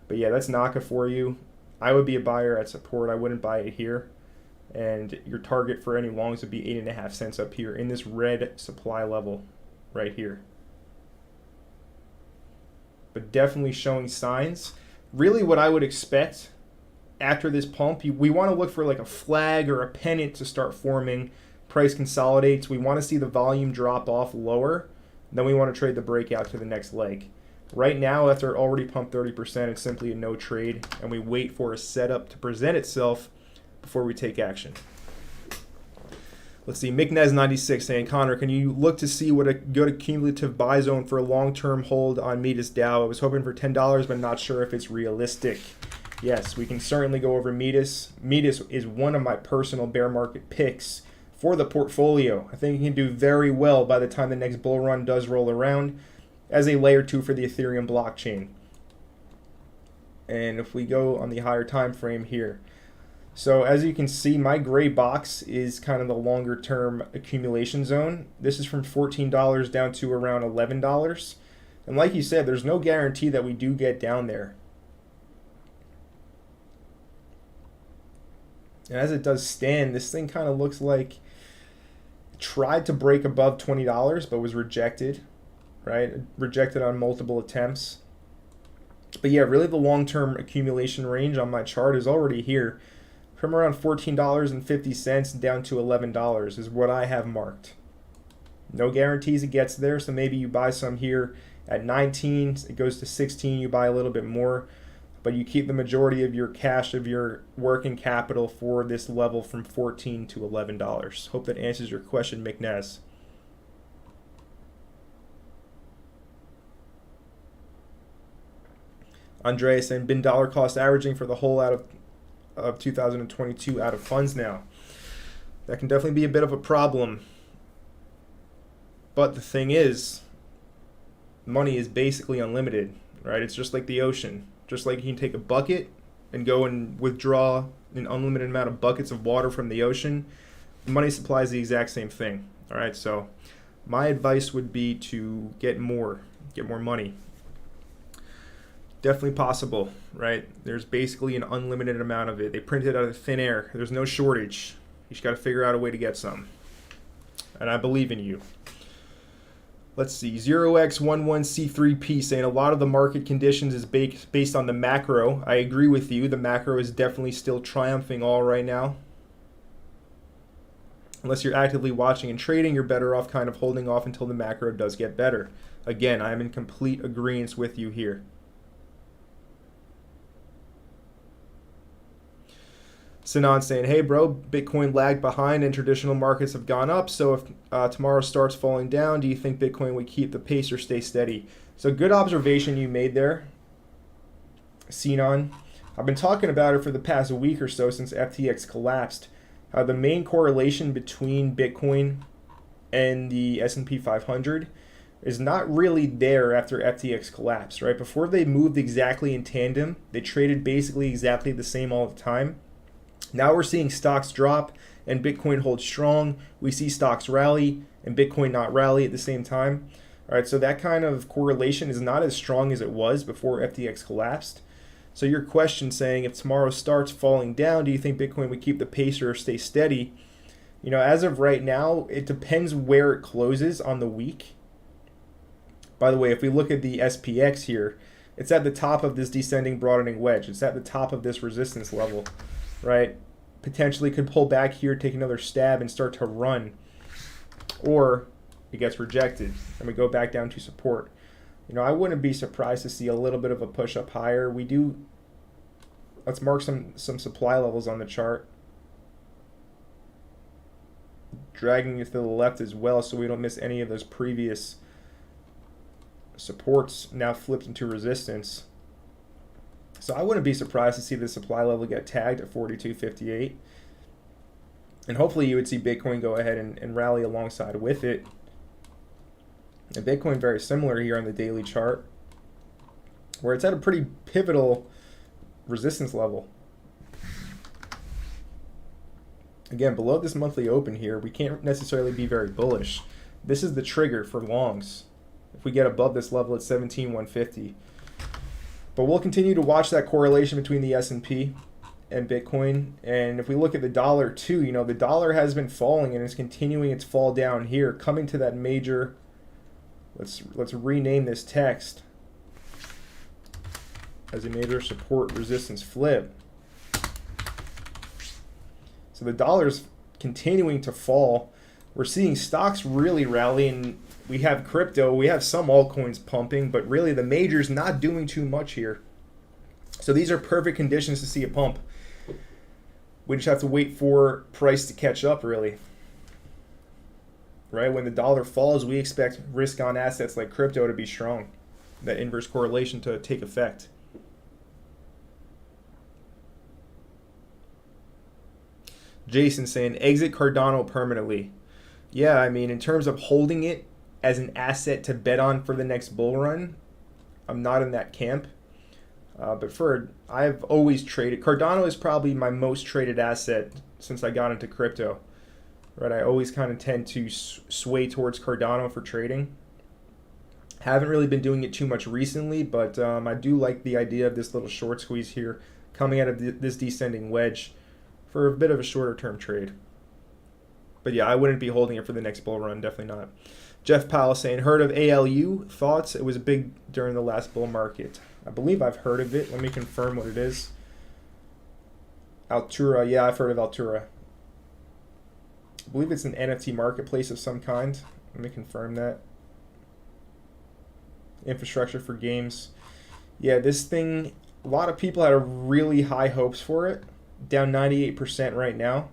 But yeah, that's Naka for you. I would be a buyer at support. I wouldn't buy it here. And your target for any longs would be 8.5 cents up here in this red supply level right here. But definitely showing signs. Really what I would expect after this pump, we want to look for like a flag or a pennant to start forming. Price consolidates. We want to see the volume drop off lower. Then we want to trade the breakout to the next leg. Right now, after it already pumped 30%, it's simply a no trade, and we wait for a setup to present itself before we take action. Let's see, McNez96 saying, Connor, can you look to see what a good cumulative buy zone for a long-term hold on Meetus Dow? I was hoping for $10, but not sure if it's realistic. Yes, we can certainly go over Meetus. Meetus is one of my personal bear market picks for the portfolio. I think he can do very well by the time the next bull run does roll around as a layer 2 for the Ethereum blockchain. And if we go on the higher time frame here, so as you can see, my gray box is kind of the longer term accumulation zone. This is from $14 down to around $11. And like you said, there's no guarantee that we do get down there. And as it does stand, this thing kind of looks like it tried to break above $20 but was rejected, right? Rejected on multiple attempts. But yeah, really the long-term accumulation range on my chart is already here. From around $14.50 down to $11 is what I have marked. No guarantees it gets there, so maybe you buy some here at 19, it goes to 16, you buy a little bit more, but you keep the majority of your cash, of your working capital for this level from $14 to $11. Hope that answers your question, McNez. Andreas saying, been dollar cost averaging for the whole of 2022 out of funds now. That can definitely be a bit of a problem. But the thing is, money is basically unlimited, right? It's just like the ocean. Just like you can take a bucket and go and withdraw an unlimited amount of buckets of water from the ocean, money supply is the exact same thing. All right, so my advice would be to get more money. Definitely possible, right? There's basically an unlimited amount of it. They print it out of thin air. There's no shortage. You just got to figure out a way to get some. And I believe in you. Let's see, 0x11C3P saying a lot of the market conditions is based on the macro. I agree with you. The macro is definitely still triumphing all right now. Unless you're actively watching and trading, you're better off kind of holding off until the macro does get better. Again, I'm in complete agreement with you here. Sinan saying, hey bro, Bitcoin lagged behind and traditional markets have gone up. So if tomorrow starts falling down, do you think Bitcoin would keep the pace or stay steady? So good observation you made there, Sinan. I've been talking about it for the past week or so since FTX collapsed. The main correlation between Bitcoin and the S&P 500 is not really there after FTX collapsed, right? Before they moved exactly in tandem, they traded basically exactly the same all the time. Now we're seeing stocks drop and Bitcoin hold strong. We see stocks rally and Bitcoin not rally at the same time. All right, so that kind of correlation is not as strong as it was before FTX collapsed. So your question saying if tomorrow starts falling down, do you think Bitcoin would keep the pace or stay steady? You know, as of right now, it depends where it closes on the week. By the way, if we look at the SPX here, it's at the top of this descending broadening wedge. It's at the top of this resistance level, right? Potentially could pull back here, take another stab and start to run. Or it gets rejected and we go back down to support. You know, I wouldn't be surprised to see a little bit of a push up higher. Let's mark some supply levels on the chart. Dragging it to the left as well so we don't miss any of those previous supports now flipped into resistance. So I wouldn't be surprised to see the supply level get tagged at 42.58. And hopefully you would see Bitcoin go ahead and rally alongside with it. And Bitcoin very similar here on the daily chart, where it's at a pretty pivotal resistance level. Again, below this monthly open here, we can't necessarily be very bullish. This is the trigger for longs. If we get above this level at 17,150. But we'll continue to watch that correlation between the S&P and Bitcoin. And if we look at the dollar too, you know, the dollar has been falling and it's continuing its fall down here, coming to that major, let's rename this text as a major support resistance flip. So the dollar's continuing to fall. We're seeing stocks really rally, and we have crypto, we have some altcoins pumping, but really the major's not doing too much here. So these are perfect conditions to see a pump. We just have to wait for price to catch up, really. Right? When the dollar falls, we expect risk on assets like crypto to be strong. That inverse correlation to take effect. Jason saying, exit Cardano permanently. Yeah, I mean, in terms of holding it as an asset to bet on for the next bull run, I'm not in that camp. But I've always traded. Cardano is probably my most traded asset since I got into crypto. Right, I always kind of tend to sway towards Cardano for trading. Haven't really been doing it too much recently, but I do like the idea of this little short squeeze here coming out of this descending wedge for a bit of a shorter term trade. But yeah, I wouldn't be holding it for the next bull run, definitely not. Jeff Powell saying, heard of ALU? Thoughts? It was big during the last bull market. I believe I've heard of it. Let me confirm what it is. Altura, yeah, I've heard of Altura. I believe it's an NFT marketplace of some kind. Let me confirm that. Infrastructure for games. Yeah, this thing, a lot of people had really high hopes for it. Down 98% right now.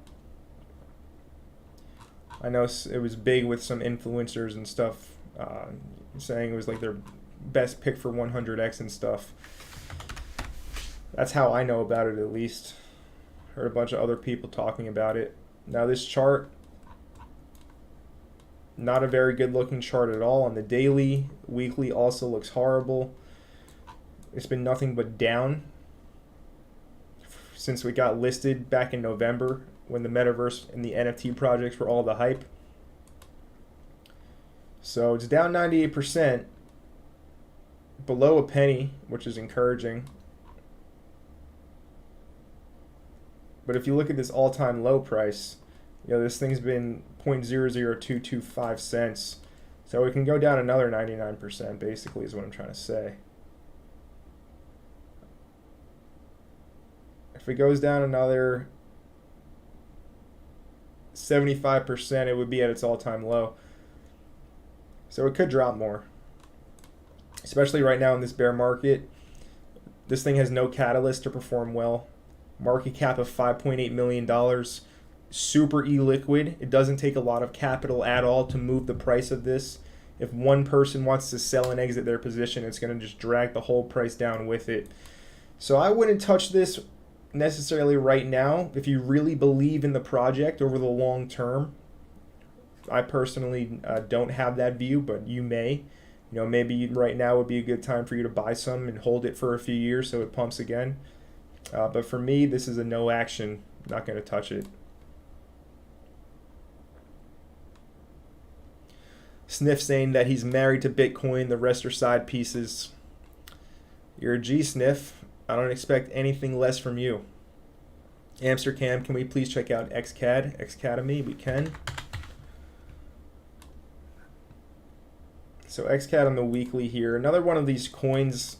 I know it was big with some influencers and stuff saying it was like their best pick for 100x and stuff. That's how I know about it, at least. Heard a bunch of other people talking about it. Now this chart, not a very good looking chart at all. On the daily, weekly also looks horrible. It's been nothing but down since we got listed back in November when the metaverse and the NFT projects were all the hype. So it's down 98%, below a penny, which is encouraging. But if you look at this all-time low price, you know, this thing's been 0.00225 cents. So it can go down another 99%, basically, is what I'm trying to say. If it goes down another 75%, it would be at its all-time low. So it could drop more, especially right now in this bear market. This thing has no catalyst to perform well. Market cap of $5.8 million. Super illiquid. It doesn't take a lot of capital at all to move the price of this. If one person wants to sell and exit their position, it's going to just drag the whole price down with it. So I wouldn't touch this necessarily right now. If you really believe in the project over the long term, I personally don't have that view, but you may. You know, maybe right now would be a good time for you to buy some and hold it for a few years so it pumps again. But for me, this is a no action. Not going to touch it. Sniff saying that he's married to Bitcoin. The rest are side pieces. You're a G, Sniff. I don't expect anything less from you. Amsterdam, can we please check out XCAD? Xcademy, we can. So XCAD on the weekly here. Another one of these coins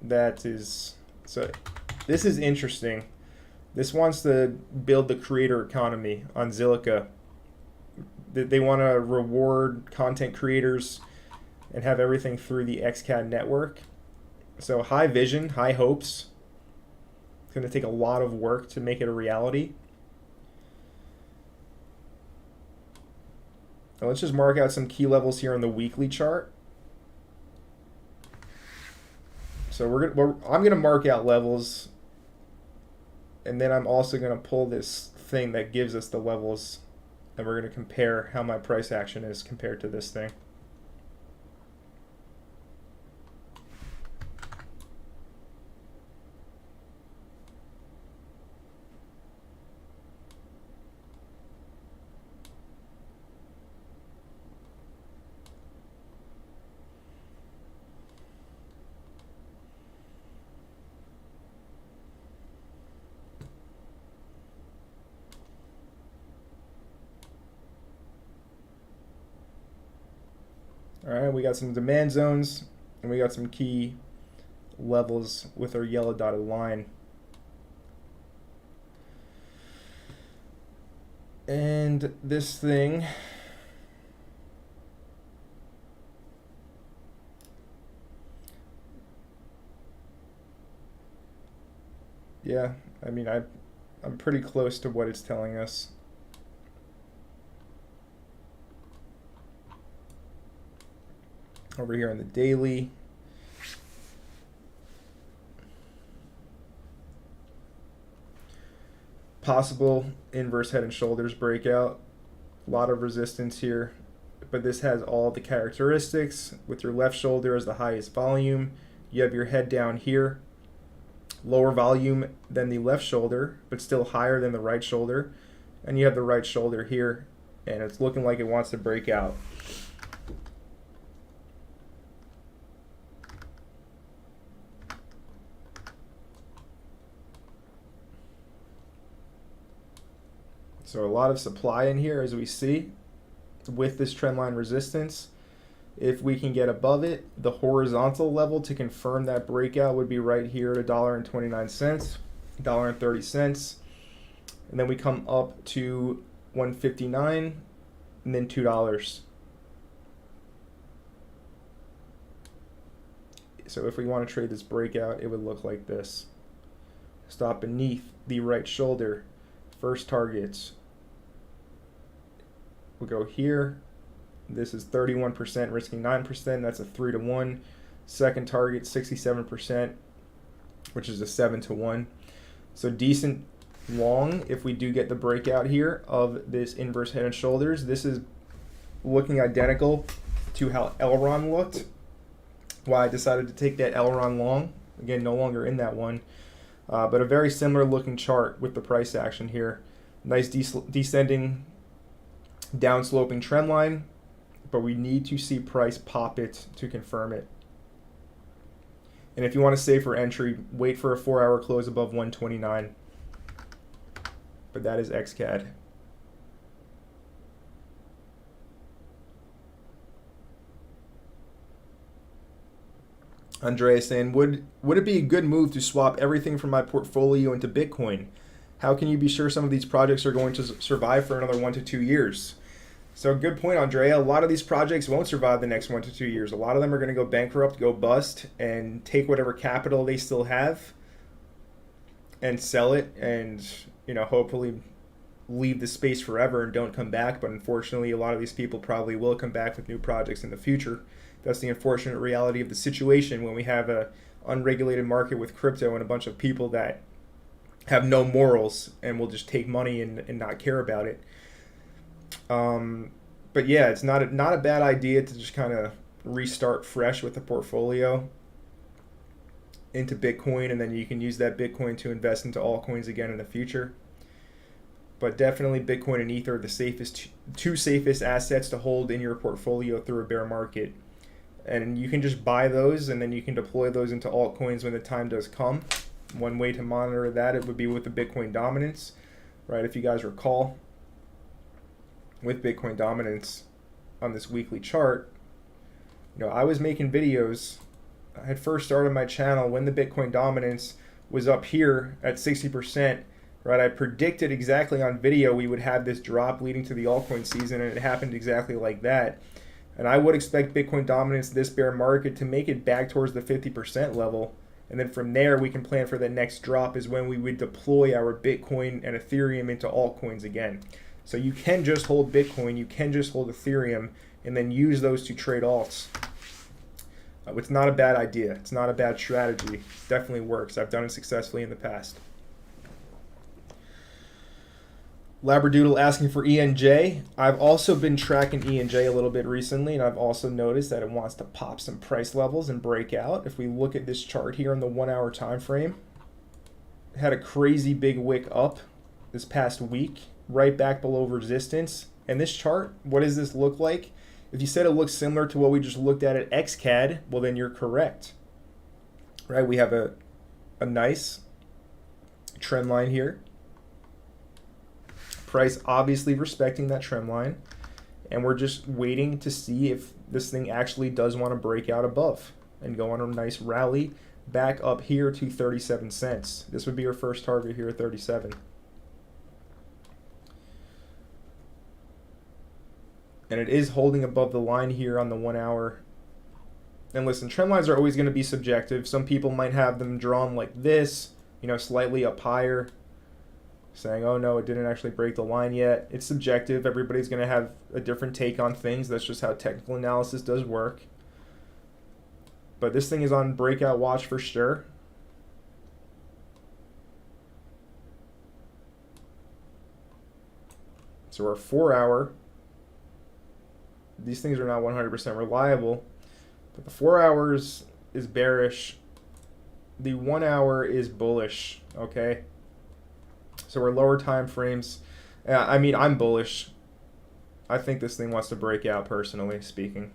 that is... So this is interesting. This wants to build the creator economy on Zilliqa. They want to reward content creators and have everything through the XCAD network. So high vision, high hopes. It's going to take a lot of work to make it a reality. Now let's just mark out some key levels here on the weekly chart. So I'm going to mark out levels, and then I'm also going to pull this thing that gives us the levels, and we're going to compare how my price action is compared to this thing. All right, we got some demand zones, and we got some key levels with our yellow dotted line. And this thing, yeah, I mean, I'm pretty close to what it's telling us. Over here on the daily, possible inverse head and shoulders breakout. A lot of resistance here, but this has all the characteristics. With your left shoulder as the highest volume, you have your head down here, lower volume than the left shoulder, but still higher than the right shoulder, and you have the right shoulder here, and it's looking like it wants to break out. So a lot of supply in here, as we see, with this trendline resistance. If we can get above it, the horizontal level to confirm that breakout would be right here at $1.29, $1.30. And then we come up to $1.59 and then $2. So if we want to trade this breakout, it would look like this. Stop beneath the right shoulder. First targets. We'll go here. This is 31%, risking 9%. That's a 3-to-1. Second target, 67%, which is a 7-to-1. So decent long if we do get the breakout here of this inverse head and shoulders. This is looking identical to how Algorand looked. Why I decided to take that Algorand long. Again, no longer in that one. But a very similar looking chart with the price action here. Nice descending, downsloping trend line, but we need to see price pop it to confirm it. And if you want to save for entry, wait for a 4-hour close above 129. But that is XCAD. Andrea saying, would it be a good move to swap everything from my portfolio into Bitcoin? How can you be sure some of these projects are going to survive for another 1 to 2 years? So good point, Andrea. A lot of these projects won't survive the next 1 to 2 years. A lot of them are going to go bankrupt, go bust, and take whatever capital they still have and sell it, and hopefully leave the space forever and don't come back. But unfortunately, a lot of these people probably will come back with new projects in the future. That's the unfortunate reality of the situation when we have a unregulated market with crypto and a bunch of people that have no morals and will just take money and not care about it. But yeah, it's not a bad idea to just kind of restart fresh with the portfolio into Bitcoin, and then you can use that Bitcoin to invest into altcoins again in the future. But definitely Bitcoin and Ether are the two safest assets to hold in your portfolio through a bear market. And you can just buy those, and then you can deploy those into altcoins when the time does come. One way to monitor that, it would be with the Bitcoin dominance, right? If you guys recall, with Bitcoin dominance on this weekly chart, I was making videos. I had first started my channel when the Bitcoin dominance was up here at 60%, right? I predicted exactly on video we would have this drop leading to the altcoin season, and it happened exactly like that. And I would expect Bitcoin dominance this bear market to make it back towards the 50% level. And then from there, we can plan for the next drop is when we would deploy our Bitcoin and Ethereum into altcoins again. So you can just hold Bitcoin, you can just hold Ethereum, and then use those to trade alts. It's not a bad idea. It's not a bad strategy. It definitely works. I've done it successfully in the past. Labradoodle asking for ENJ. I've also been tracking ENJ a little bit recently, and I've also noticed that it wants to pop some price levels and break out. If we look at this chart here on the 1 hour time frame, it had a crazy big wick up this past week, right back below resistance. And this chart, what does this look like? If you said it looks similar to what we just looked at XCAD, well then you're correct. Right? We have a nice trend line here. Price obviously respecting that trend line, and we're just waiting to see if this thing actually does want to break out above and go on a nice rally back up here to 37 cents. This would be our first target here at 37. And it is holding above the line here on the 1 hour. And listen, trend lines are always going to be subjective. Some people might have them drawn like this, slightly up higher, saying, oh no, it didn't actually break the line yet. It's subjective. Everybody's going to have a different take on things. That's just how technical analysis does work. But this thing is on breakout watch for sure. So our 4 hour, these things are not 100% reliable, but the 4 hours is bearish. The 1 hour is bullish, okay? So our lower time frames, I'm bullish. I think this thing wants to break out, personally speaking.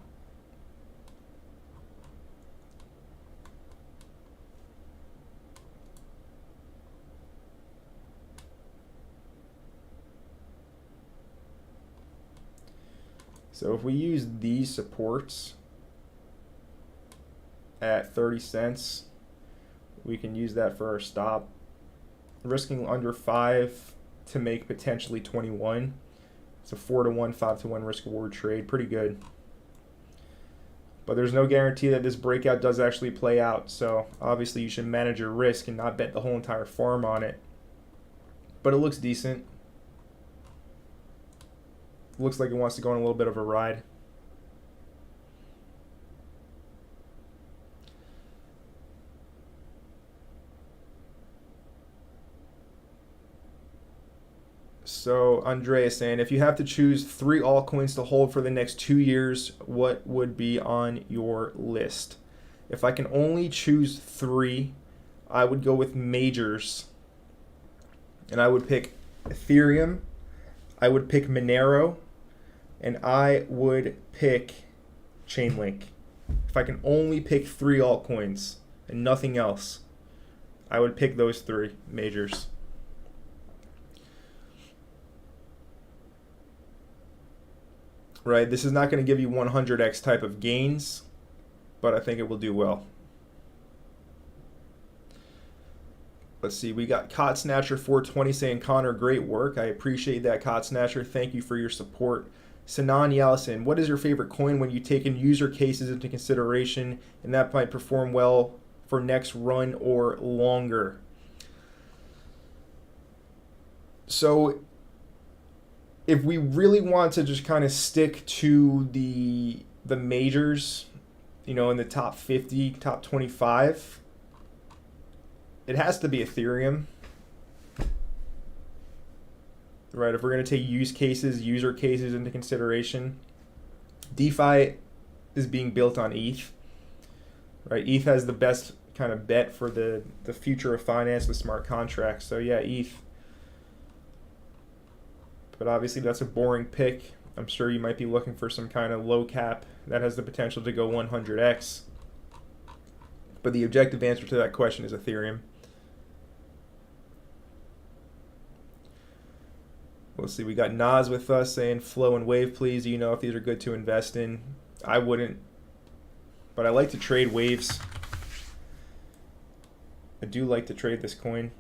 So if we use these supports at 30 cents, we can use that for our stop. Risking under 5 to make potentially 21. It's a 4-to-1, 5-to-1 risk reward trade. Pretty good. But there's no guarantee that this breakout does actually play out. So obviously you should manage your risk and not bet the whole entire farm on it. But it looks decent. Looks like it wants to go on a little bit of a ride. So Andrea is saying, if you have to choose 3 altcoins to hold for the next 2 years, what would be on your list? If I can only choose 3, I would go with majors. And I would pick Ethereum, I would pick Monero, and I would pick Chainlink. If I can only pick 3 altcoins and nothing else, I would pick those 3 majors. Right, this is not going to give you 100x type of gains, but I think it will do well. Let's see, we got Cot Snatcher 420 saying, Connor, great work. I appreciate that, Cot Snatcher. Thank you for your support. Sanan Yallison, what is your favorite coin when you take in user cases into consideration and that might perform well for next run or longer? So if we really want to just kind of stick to the majors, you know, in the top 50, top 25, it has to be Ethereum, right? If we're going to take user cases into consideration, DeFi is being built on ETH, right? ETH has the best kind of bet for the future of finance with smart contracts. So yeah, ETH. But obviously that's a boring pick. I'm sure you might be looking for some kind of low cap that has the potential to go 100x. But the objective answer to that question is Ethereum. Let's see, we got Nas with us saying Flow and Wave, please. Do you know if these are good to invest in? I wouldn't, but I like to trade waves. I do like to trade this coin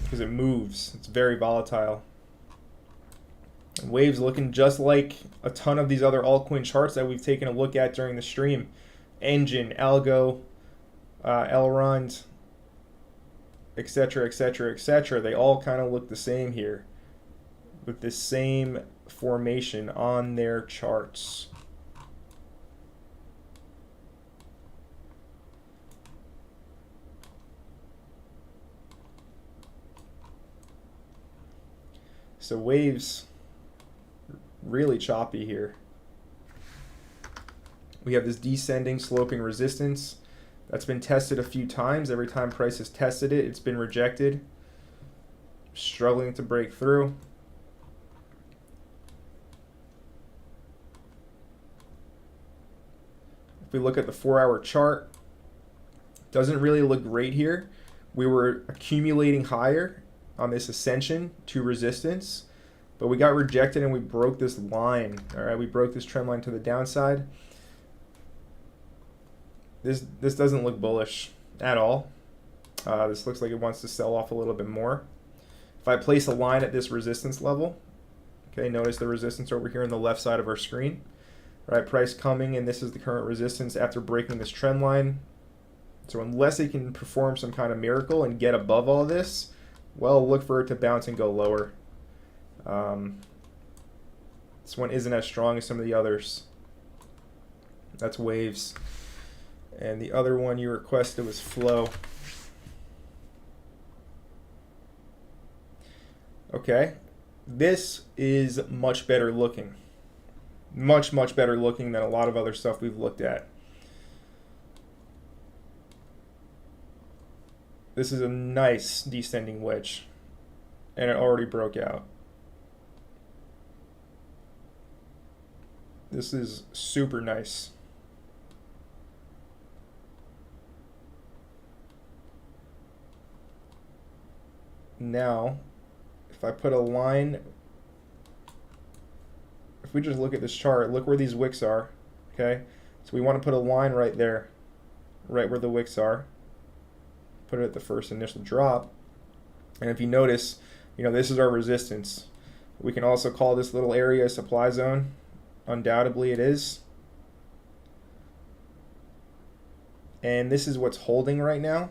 because it moves. It's very volatile. And waves looking just like a ton of these other altcoin charts that we've taken a look at during the stream. Engine, Algo, Elrond, etc., etc., etc. They all kind of look the same here with this same formation on their charts. So waves really choppy here. We have this descending sloping resistance that's been tested a few times. Every time price has tested it, it's been rejected. Struggling to break through. If we look at the 4-hour chart, doesn't really look great here. We were accumulating higher on this ascension to resistance, but we got rejected and we broke this line. All right, we broke this trend line to the downside. This doesn't look bullish at all. This looks like it wants to sell off a little bit more. If I place a line at this resistance level, okay, notice the resistance over here on the left side of our screen. All right, price coming, and this is the current resistance after breaking this trend line. So unless it can perform some kind of miracle and get above all this, well, look for it to bounce and go lower. This one isn't as strong as some of the others. That's waves. And the other one you requested was flow. Okay, this is much better looking. Much, much better looking than a lot of other stuff we've looked at. This is a nice descending wedge, and it already broke out. This is super nice. Now, if I put a line, if we just look at this chart, look where these wicks are, okay? So we want to put a line right there, right where the wicks are. Put it at the first initial drop. And if you notice, you know, this is our resistance. We can also call this little area a supply zone. Undoubtedly it is. And this is what's holding right now.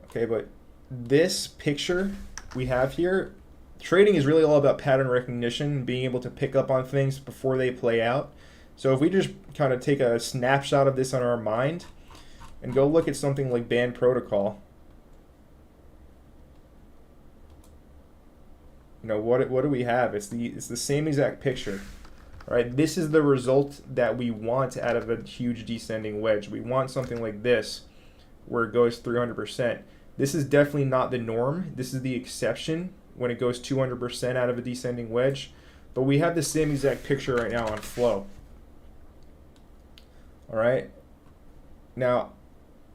Okay, but this picture we have here, trading is really all about pattern recognition, being able to pick up on things before they play out. So if we just kind of take a snapshot of this on our mind and go look at something like band protocol, you know, what do we have? It's the same exact picture. All right, this is the result that we want out of a huge descending wedge. We want something like this where it goes 300%. This is definitely not the norm. This is the exception when it goes 200% out of a descending wedge. But we have the same exact picture right now on flow. All right. Now,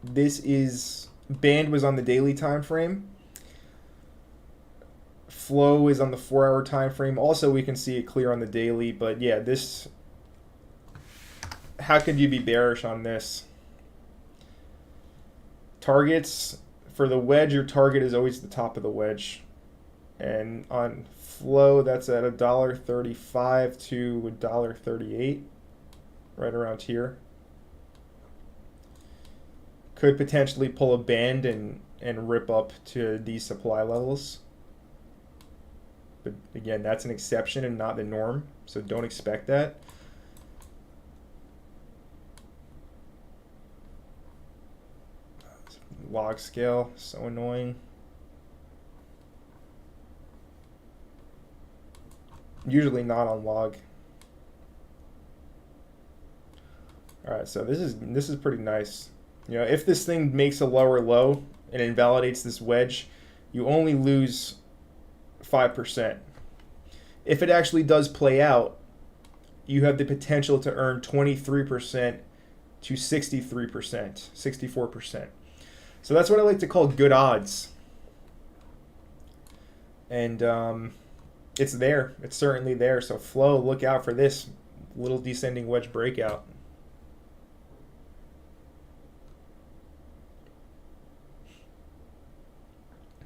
this is, band was on the daily time frame. Flow is on the 4-hour time frame. Also, we can see it clear on the daily. But yeah, this, how could you be bearish on this? Targets for the wedge, your target is always the top of the wedge. And on flow, that's at $1.35 to $1.38, right around here. Could potentially pull a band and rip up to these supply levels. But again, that's an exception and not the norm, so don't expect that. Log scale, so annoying. Usually not on log. All right, so this is pretty nice. You know, if this thing makes a lower low and invalidates this wedge, you only lose 5%. If it actually does play out, you have the potential to earn 23% to 63%, 64%. So that's what I like to call good odds. And it's there. It's certainly there. So flow, look out for this little descending wedge breakout.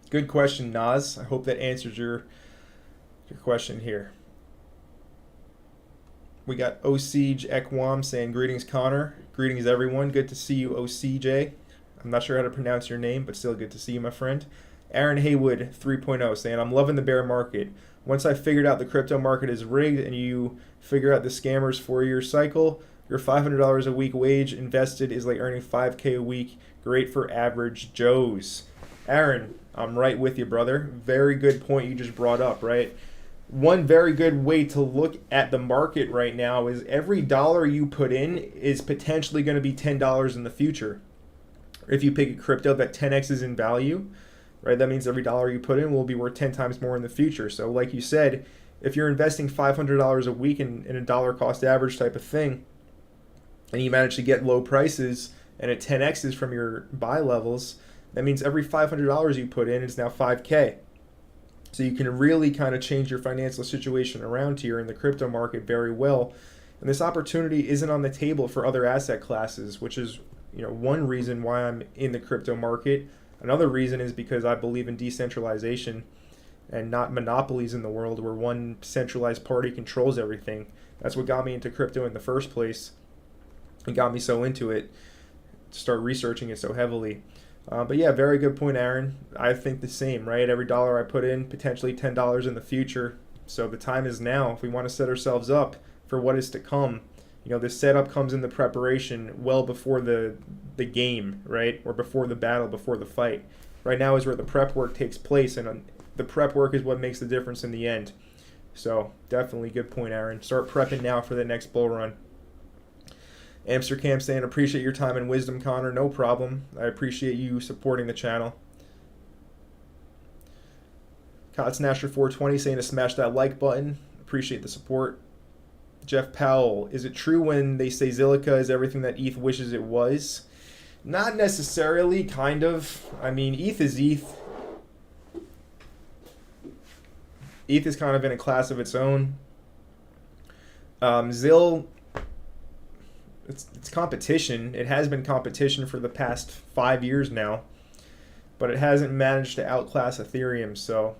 Good question, Naz. I hope that answers your question here. We got Osij Ekwam saying, greetings, Connor. Greetings, everyone. Good to see you, OCJ. I'm not sure how to pronounce your name, but still good to see you, my friend. Aaron Haywood 3.0 saying, I'm loving the bear market. Once I figured out the crypto market is rigged and you figure out the scammers 4-year cycle, your $500 a week wage invested is like earning $5K a week. Great for average Joes. Aaron, I'm right with you, brother. Very good point you just brought up, right? One very good way to look at the market right now is every dollar you put in is potentially going to be $10 in the future. If you pick a crypto that 10x is in value, right, that means every dollar you put in will be worth 10 times more in the future. So like you said, if you're investing $500 a week in a dollar cost average type of thing, and you manage to get low prices and it 10x's from your buy levels, that means every $500 you put in is now 5K. So you can really kind of change your financial situation around here in the crypto market very well. And this opportunity isn't on the table for other asset classes, which is, you know, one reason why I'm in the crypto market. Another reason is because I believe in decentralization and not monopolies in the world where one centralized party controls everything. That's what got me into crypto in the first place. It got me so into it to start researching it so heavily. But yeah, very good point, Aaron. I think the same, right? Every dollar I put in, potentially $10 in the future. So the time is now. If we want to set ourselves up for what is to come, you know, this setup comes in the preparation well before the game, right? Or before the battle, before the fight. Right now is where the prep work takes place, and the prep work is what makes the difference in the end. So definitely good point, Aaron. Start prepping now for the next bull run. Amsterdam saying, appreciate your time and wisdom, Connor. No problem. I appreciate you supporting the channel. Kotsnasher 420 saying to smash that like button. Appreciate the support. Jeff Powell, is it true when they say Zilliqa is everything that ETH wishes it was? Not necessarily, kind of. I mean, ETH is ETH. ETH is kind of in a class of its own. Zill, it's competition. It has been competition for the past 5 years now, but it hasn't managed to outclass Ethereum. So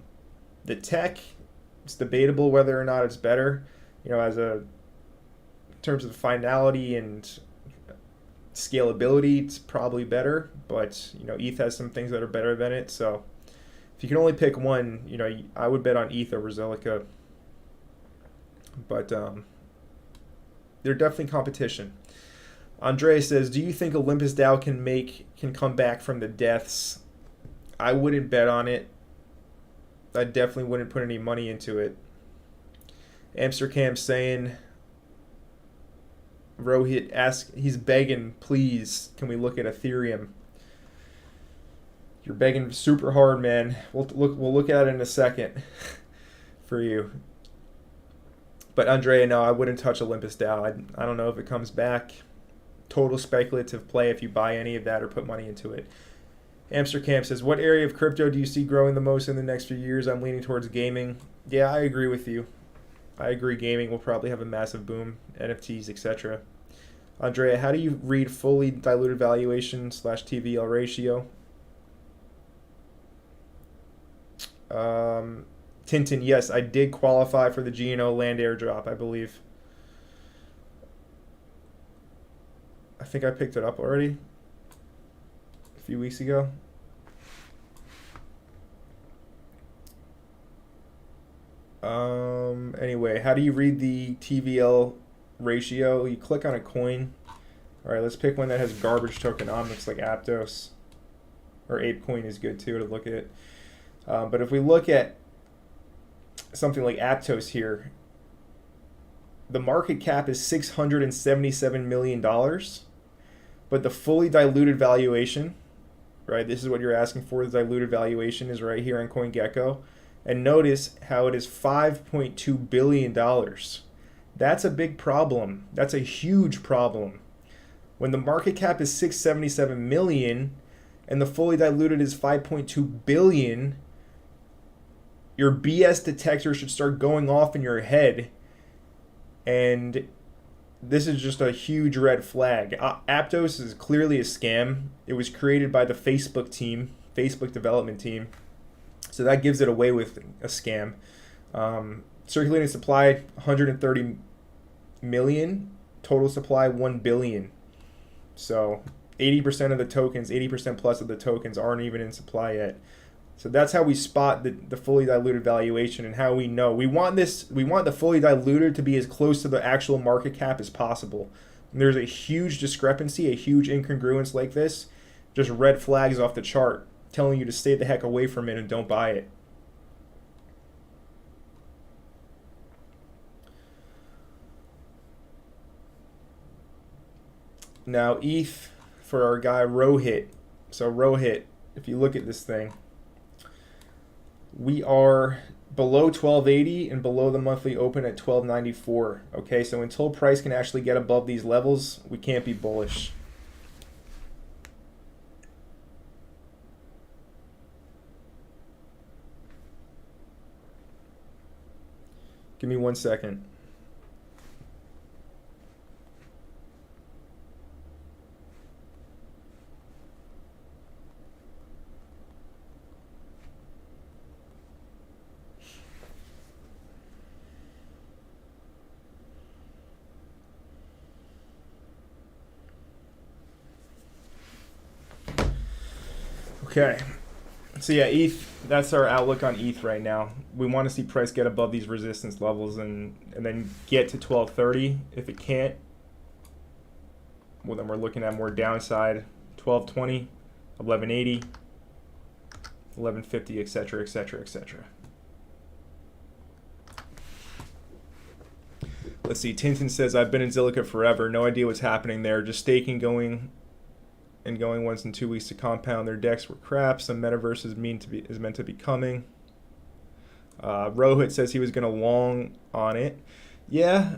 the tech, it's debatable whether or not it's better. You know, in terms of finality and scalability, it's probably better. But you know, ETH has some things that are better than it. So if you can only pick one, you know, I would bet on ETH over Zilliqa. But they're definitely competition. Andre says, do you think Olympus Dow can come back from the deaths? I wouldn't bet on it. I definitely wouldn't put any money into it. Amsterdam saying, Rohit he's begging, please, can we look at Ethereum? You're begging super hard, man. We'll look at it in a second for you. But Andrea, no, I wouldn't touch Olympus Dow. I don't know if it comes back. Total speculative play if you buy any of that or put money into it. Amsterdam says, what area of crypto do you see growing the most in the next few years? I'm leaning towards gaming. Yeah, I agree with you. I agree gaming will probably have a massive boom, NFTs, etc. Andrea, how do you read fully diluted valuation / TVL ratio? Tintin, yes, I did qualify for the GNO land airdrop, I believe. I think I picked it up already a few weeks ago. Anyway, how do you read the TVL ratio? You click on a coin. All right, let's pick one that has garbage tokenomics like Aptos. Or ApeCoin is good too to look at. But if we look at something like Aptos here, the market cap is $677 million, but the fully diluted valuation, right? This is what you're asking for. The diluted valuation is right here on CoinGecko. And notice how it is $5.2 billion. That's a big problem. That's a huge problem. When the market cap is $677 million and the fully diluted is $5.2 billion, your BS detector should start going off in your head. And this is just a huge red flag. Aptos is clearly a scam. It was created by the Facebook team, Facebook development team. So that gives it away with a scam. Circulating supply 130 million, total supply 1 billion. So 80% of the tokens, 80% plus of the tokens aren't even in supply yet. So that's how we spot the fully diluted valuation and how we know. We want the fully diluted to be as close to the actual market cap as possible. And there's a huge discrepancy, a huge incongruence like this, just red flags off the chart, telling you to stay the heck away from it and don't buy it. Now ETH for our guy Rohit. So Rohit, if you look at this thing, we are below 1280 and below the monthly open at 1294. Okay, so until price can actually get above these levels, we can't be bullish. Give me 1 second. Okay, so yeah, ETH, that's our outlook on ETH right now. We want to see price get above these resistance levels and then get to 1230. If it can't, well, then we're looking at more downside, 1220, 1180, 1150, etc., etc., etc. Let's see, Tintin says, I've been in Zilliqa forever. No idea what's happening there. Just staking, going once in 2 weeks to compound. Their decks were crap. Some metaverse is meant to be coming. Rohit says he was going to long on it. Yeah.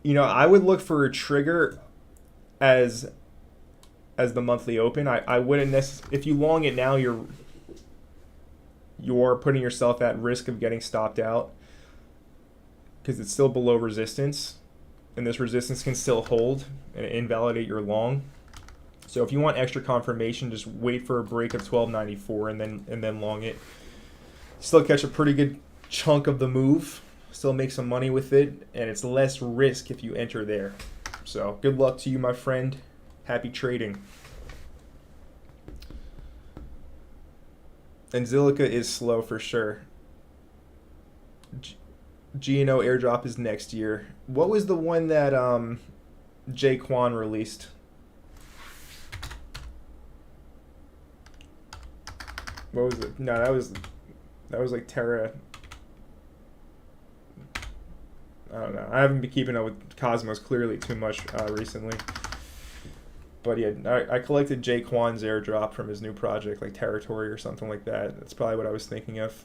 You know, I would look for a trigger as the monthly open. I wouldn't necessarily, if you long it now, you're putting yourself at risk of getting stopped out because it's still below resistance, and this resistance can still hold and invalidate your long. So if you want extra confirmation, just wait for a break of 1294 and then long it. Still catch a pretty good chunk of the move. Still make some money with it, and it's less risk if you enter there. So good luck to you, my friend. Happy trading. And Zilliqa is slow for sure. GNO airdrop is next year. What was the one that Jay Kwan released? What was it? No, that was like Terra. I don't know. I haven't been keeping up with Cosmos clearly too much recently. But yeah, I collected Jay Kwan's airdrop from his new project, like Territory or something like that. That's probably what I was thinking of.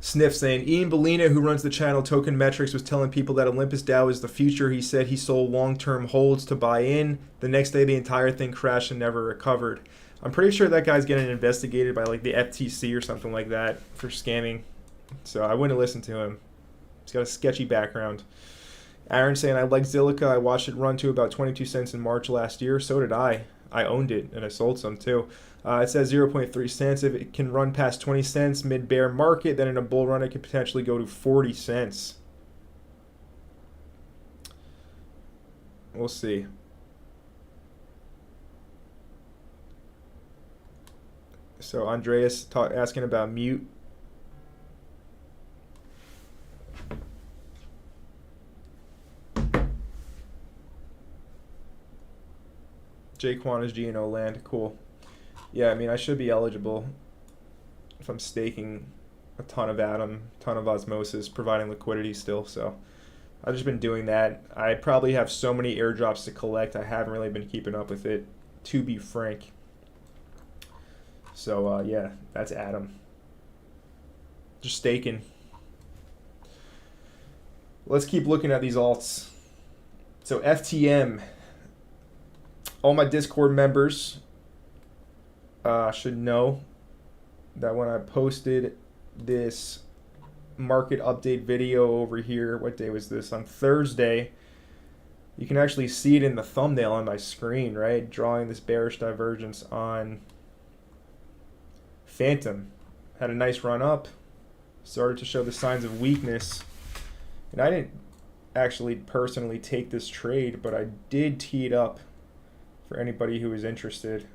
Sniff saying, Ian Bellina, who runs the channel Token Metrics, was telling people that Meetus Dow is the future. He said he sold long-term holds to buy in. The next day, the entire thing crashed and never recovered. I'm pretty sure that guy's getting investigated by like the FTC or something like that for scamming. So I wouldn't listen to him. He's got a sketchy background. Aaron saying, I like Zilliqa. I watched it run to about 22 cents in March last year. So did I. I owned it, and I sold some too. It says 0.3 cents. If it can run past 20 cents mid-bear market, then in a bull run, it could potentially go to 40 cents. We'll see. So Andreas asking about mute. Jaquan is GNO land. Cool. Yeah, I mean, I should be eligible if I'm staking a ton of Atom, ton of Osmosis, providing liquidity still. So I've just been doing that. I probably have so many airdrops to collect. I haven't really been keeping up with it, to be frank. So yeah, that's Atom. Just staking. Let's keep looking at these alts. So FTM. All my Discord members should know that when I posted this market update video over here, what day was this? On Thursday, you can actually see it in the thumbnail on my screen, right? Drawing this bearish divergence on Phantom. Had a nice run up, started to show the signs of weakness. And I didn't actually personally take this trade, but I did tee it up for anybody who is interested.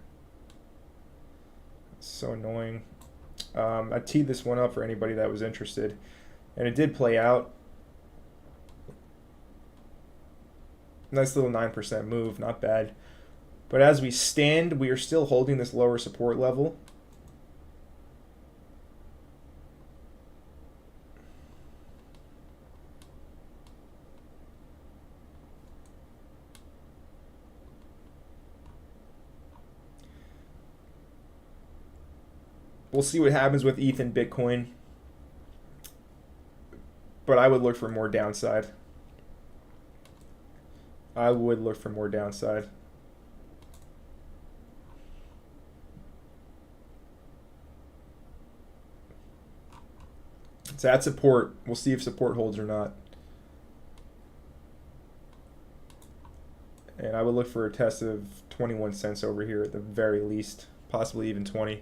It's so annoying. I teed this one up for anybody that was interested, and it did play out. Nice little 9% move, not bad. But as we stand, we are still holding this lower support level. We'll see what happens with ETH and Bitcoin. But I would look for more downside. I would look for more downside. It's at support. We'll see if support holds or not. And I would look for a test of 21 cents over here at the very least. Possibly even 20.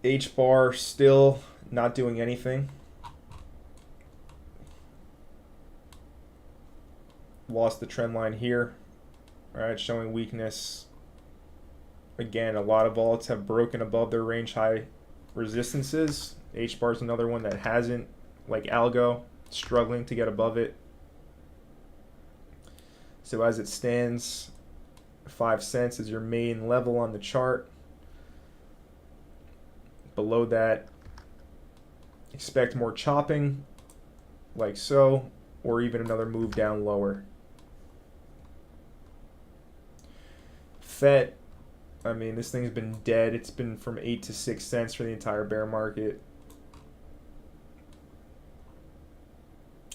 H bar still not doing anything. Lost the trend line here. All right, showing weakness. Again, a lot of vaults have broken above their range high resistances. H bar is another one that hasn't, like Algo, struggling to get above it. So as it stands, 5 cents is your main level on the chart. Below that, expect more chopping, like so, or even another move down lower. FET, I mean, this thing's been dead. It's been from 8 to 6 cents for the entire bear market.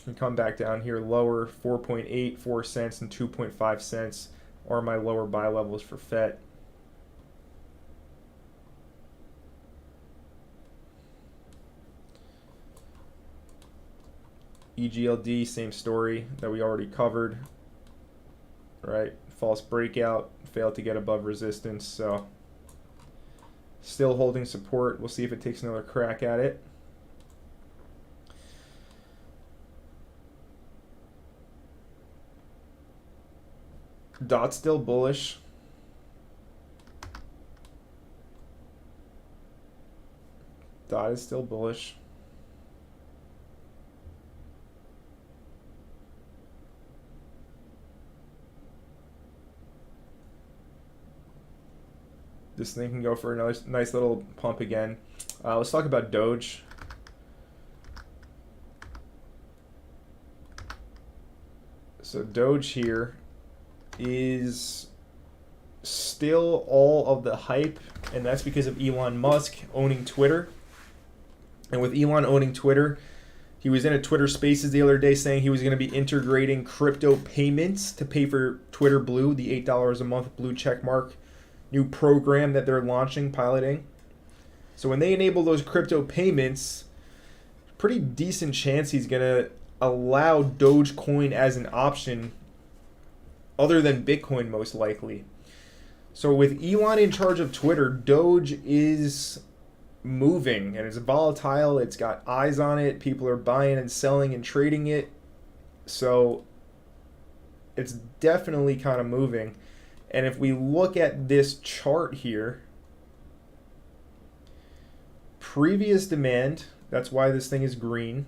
And come back down here lower, 4.8, 4 cents, and 2.5 cents are my lower buy levels for FET. EGLD, same story that we already covered, right? False breakout, failed to get above resistance, so still holding support. We'll see if it takes another crack at it. DOT still bullish. DOT is still bullish. This thing can go for a nice little pump again. Let's talk about Doge. So Doge here is still all of the hype, and that's because of Elon Musk owning Twitter. And with Elon owning Twitter, he was in a Twitter Spaces the other day saying he was going to be integrating crypto payments to pay for Twitter Blue, the $8 a month blue check mark new program that they're launching, piloting. So when they enable those crypto payments, pretty decent chance he's gonna allow Dogecoin as an option other than Bitcoin, most likely. So with Elon in charge of Twitter, Doge is moving and it's volatile. It's got eyes on it. People are buying and selling and trading it. So it's definitely kind of moving. And if we look at this chart here, previous demand, that's why this thing is green.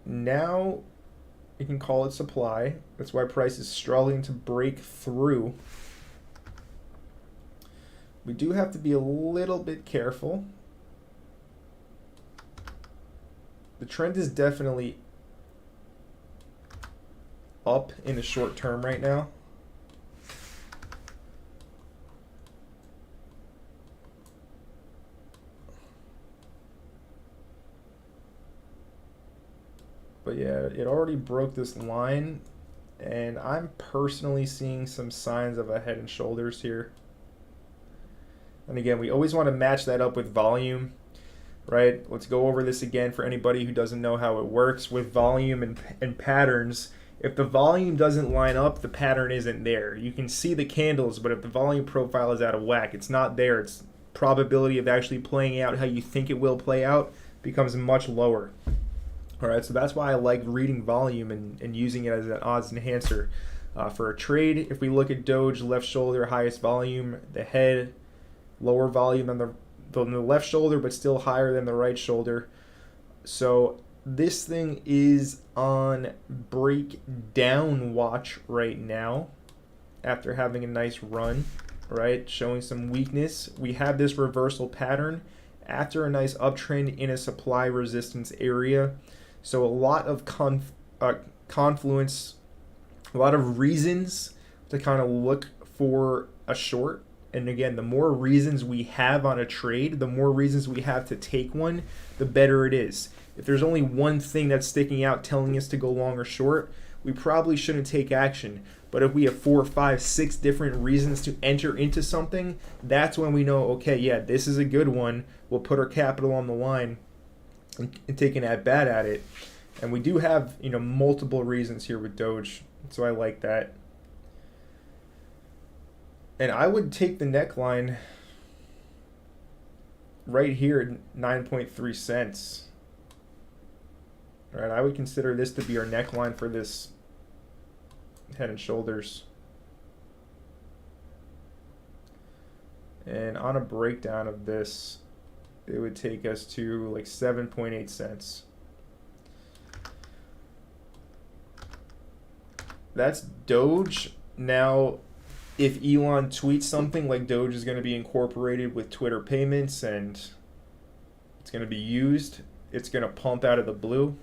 Now you can call it supply. That's why price is struggling to break through. We do have to be a little bit careful. The trend is definitely up in the short term right now. But yeah, it already broke this line, and I'm personally seeing some signs of a head and shoulders here. And again, we always want to match that up with volume, right? Let's go over this again for anybody who doesn't know how it works with volume and patterns. If the volume doesn't line up, the pattern isn't there. You can see the candles, but if the volume profile is out of whack, it's not there. Its probability of actually playing out how you think it will play out becomes much lower. All right, so that's why I like reading volume and using it as an odds enhancer. For a trade, if we look at Doge, left shoulder, highest volume, the head, lower volume on the left shoulder, but still higher than the right shoulder. So this thing is on breakdown watch right now after having a nice run, right? Showing some weakness. We have this reversal pattern after a nice uptrend in a supply resistance area. So a lot of confluence, a lot of reasons to kind of look for a short. And again, the more reasons we have on a trade, the more reasons we have to take one, the better it is. If there's only one thing that's sticking out telling us to go long or short, we probably shouldn't take action. But if we have 4, 5, 6 different reasons to enter into something, that's when we know, okay, yeah, this is a good one. We'll put our capital on the line and take an at-bat at it. And we do have, multiple reasons here with Doge, so I like that. And I would take the neckline right here at 9.3 cents. All right, I would consider this to be our neckline for this head and shoulders. And on a breakdown of this, it would take us to like 7.8 cents. That's Doge. Now, if Elon tweets something like Doge is going to be incorporated with Twitter payments and it's going to be used, it's going to pump out of the blue.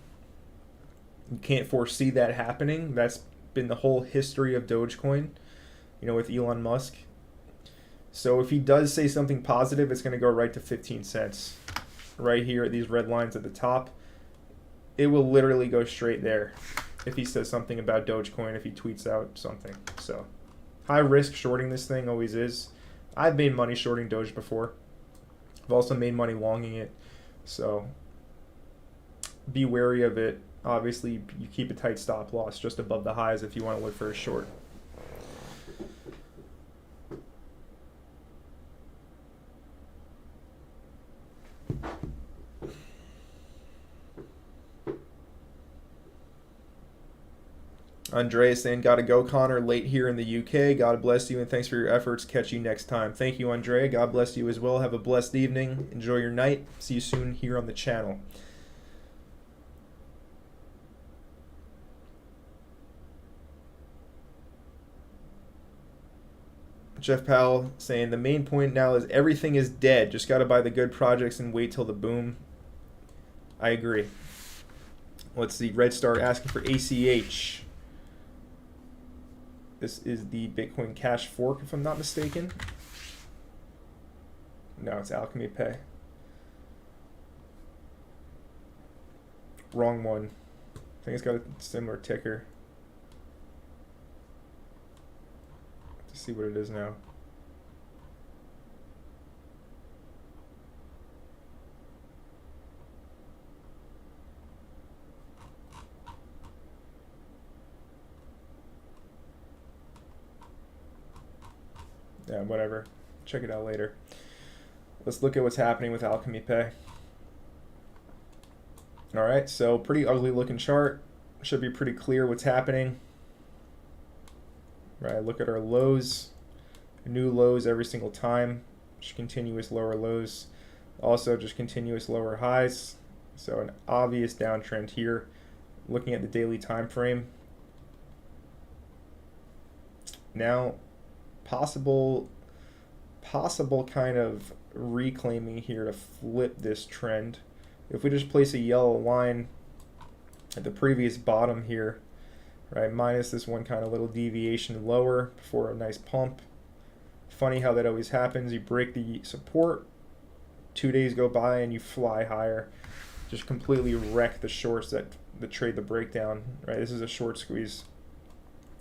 You can't foresee that happening. That's been the whole history of Dogecoin, with Elon Musk. So if he does say something positive, it's going to go right to 15 cents. Right here at these red lines at the top. It will literally go straight there if he says something about Dogecoin, if he tweets out something. So high risk shorting this thing always is. I've made money shorting Doge before. I've also made money longing it. So be wary of it. Obviously, you keep a tight stop loss just above the highs if you want to look for a short. Andreas saying, gotta go, Connor, late here in the UK. God bless you and thanks for your efforts. Catch you next time. Thank you, Andrea. God bless you as well. Have a blessed evening. Enjoy your night. See you soon here on the channel. Jeff Powell saying, the main point now is everything is dead. Just got to buy the good projects and wait till the boom. I agree. Let's see. Red Star asking for ACH. This is the Bitcoin Cash fork, if I'm not mistaken. No, it's Alchemy Pay. Wrong one. I think it's got a similar ticker. Let's see what it is now. Yeah, whatever. Check it out later. Let's look at what's happening with Alchemy Pay. All right, so pretty ugly looking chart. Should be pretty clear what's happening. Right, look at our lows. New lows every single time. Just continuous lower lows. Also just continuous lower highs. So an obvious downtrend here. Looking at the daily time frame. Now, possible kind of reclaiming here to flip this trend. If we just place a yellow line at the previous bottom here, right, minus this one kind of little deviation lower before a nice pump. Funny how that always happens. You break the support, 2 days go by and you fly higher. Just completely wreck the shorts that trade the breakdown, right? This is a short squeeze.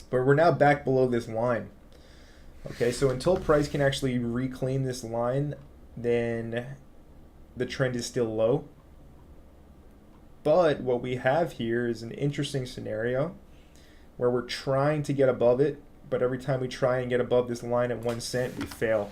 But we're now back below this line. Okay, so until price can actually reclaim this line, then the trend is still low. But what we have here is an interesting scenario where we're trying to get above it, but every time we try and get above this line at 1 cent, we fail.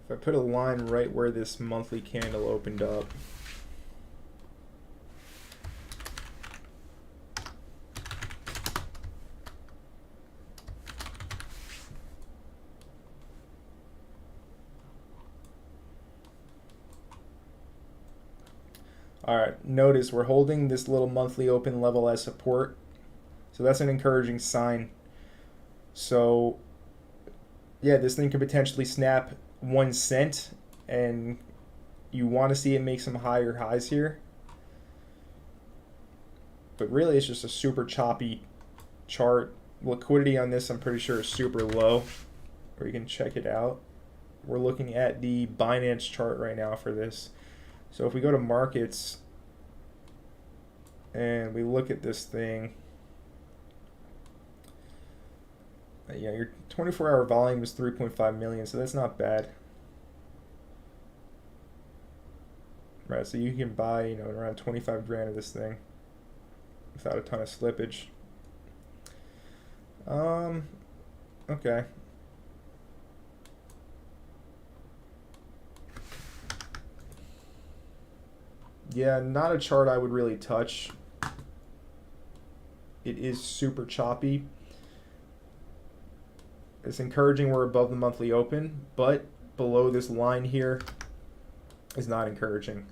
If I put a line right where this monthly candle opened up, all right, notice we're holding this little monthly open level as support. So that's an encouraging sign. So yeah, this thing could potentially snap 1 cent, and you want to see it make some higher highs here. But really, it's just a super choppy chart. Liquidity on this, I'm pretty sure, is super low, or you can check it out. We're looking at the Binance chart right now for this. So if we go to markets and we look at this thing, yeah, your 24-hour volume is 3.5 million, so that's not bad. Right, so you can buy, you know, around 25 grand of this thing without a ton of slippage. Okay. Yeah, not a chart I would really touch. It is super choppy. It's encouraging we're above the monthly open, but below this line here is not encouraging.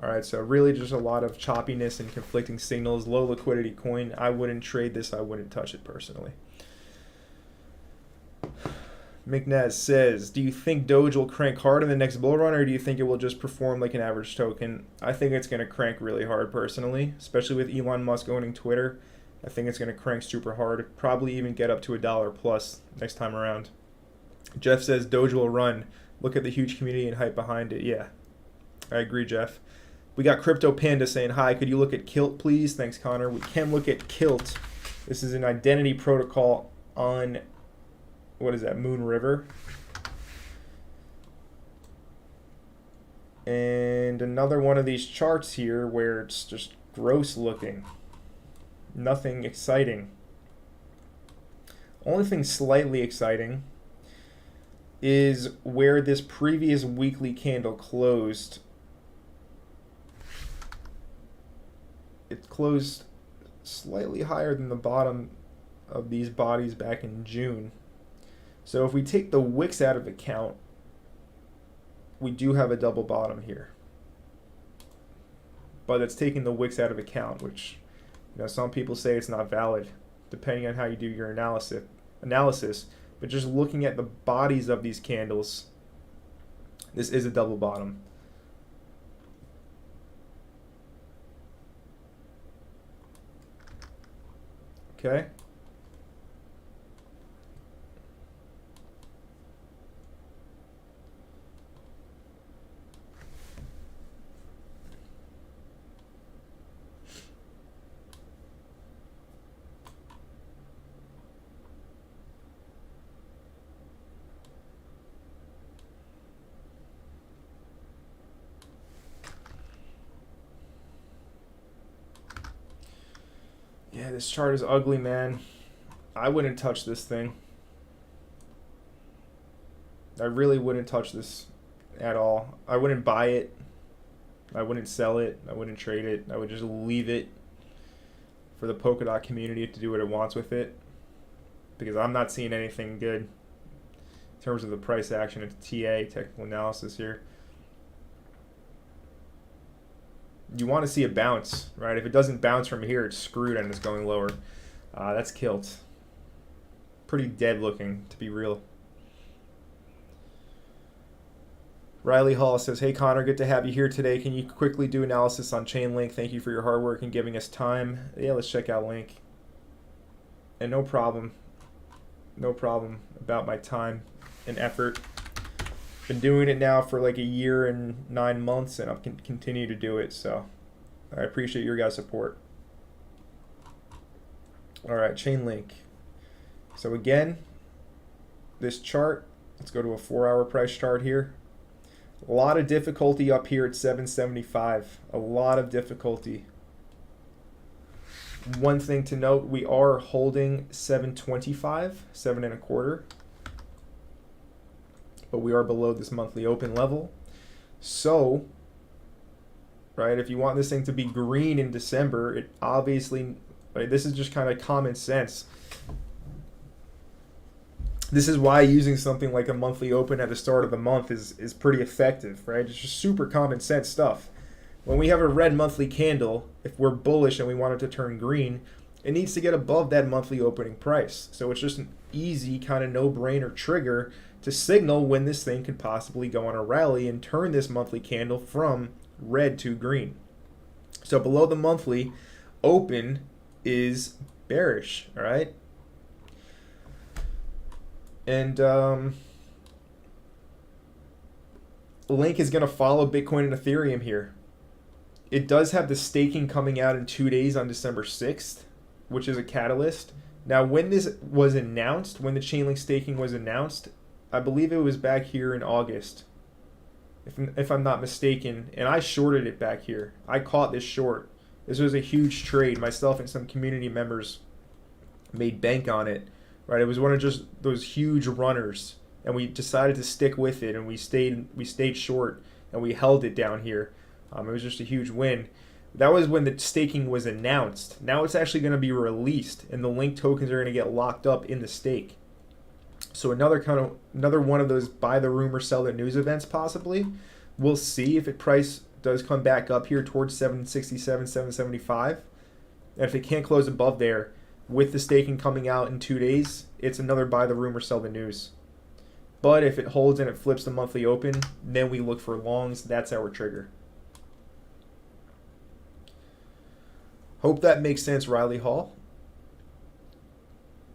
All right, so really just a lot of choppiness and conflicting signals. Low liquidity coin. I wouldn't trade this. I wouldn't touch it personally. McNaz says, do you think Doge will crank hard in the next bull run, or do you think it will just perform like an average token? I think it's going to crank really hard personally, especially with Elon Musk owning Twitter. I think it's going to crank super hard, probably even get up to $1 plus next time around. Jeff says Doge will run. Look at the huge community and hype behind it. Yeah, I agree, Jeff. We got Crypto Panda saying, hi, could you look at Kilt, please? Thanks, Connor. We can look at Kilt. This is an identity protocol on, what is that, Moon River. And another one of these charts here where it's just gross looking. Nothing exciting. Only thing slightly exciting is where this previous weekly candle closed. It closed slightly higher than the bottom of these bodies back in June. So if we take the wicks out of account, we do have a double bottom here. But it's taking the wicks out of account, which, you know, some people say it's not valid, depending on how you do your analysis. But just looking at the bodies of these candles, this is a double bottom. Okay. This chart is ugly, man. I wouldn't touch this thing. I really wouldn't touch this at all. I wouldn't buy it. I wouldn't sell it. I wouldn't trade it. I would just leave it for the Polkadot community to do what it wants with it, because I'm not seeing anything good in terms of the price action and TA, technical analysis here. You want to see a bounce, right? If it doesn't bounce from here, it's screwed and it's going lower. That's Kilt. Pretty dead looking, to be real. Riley Hall says, hey Connor, good to have you here today. Can you quickly do analysis on Chainlink? Thank you for your hard work and giving us time. Yeah, let's check out Link. And no problem about my time and effort. Been doing it now for like a year and 9 months, and I'll continue to do it. So I appreciate your guys' support. All right, Chainlink. So again, this chart, let's go to a 4-hour price chart here. A lot of difficulty up here at 775. A lot of difficulty. One thing to note, we are holding 725, 7.25. But we are below this monthly open level. So, right, if you want this thing to be green in December, it obviously, right, this is just kind of common sense. This is why using something like a monthly open at the start of the month is pretty effective, right? It's just super common sense stuff. When we have a red monthly candle, if we're bullish and we want it to turn green, it needs to get above that monthly opening price. So it's just an easy kind of no-brainer trigger to signal when this thing could possibly go on a rally and turn this monthly candle from red to green. So below the monthly open is bearish, all right? And Link is going to follow Bitcoin and Ethereum here. It does have the staking coming out in 2 days on December 6th, which is a catalyst. Now, when this was announced, when the Chainlink staking was announced, I believe it was back here in August, if I'm not mistaken, and I shorted it back here. I caught this short. This was a huge trade. Myself and some community members made bank on it. Right, it was one of just those huge runners, and we decided to stick with it, and we stayed short, and we held it down here. It was just a huge win. That was when the staking was announced. Now it's actually going to be released, and the Link tokens are going to get locked up in the stake. So another one of those buy the rumor, sell the news events possibly. We'll see if price does come back up here towards 767, 775. And if it can't close above there, with the staking coming out in 2 days, it's another buy the rumor, sell the news. But if it holds and it flips the monthly open, then we look for longs. That's our trigger. Hope that makes sense, Riley Hall.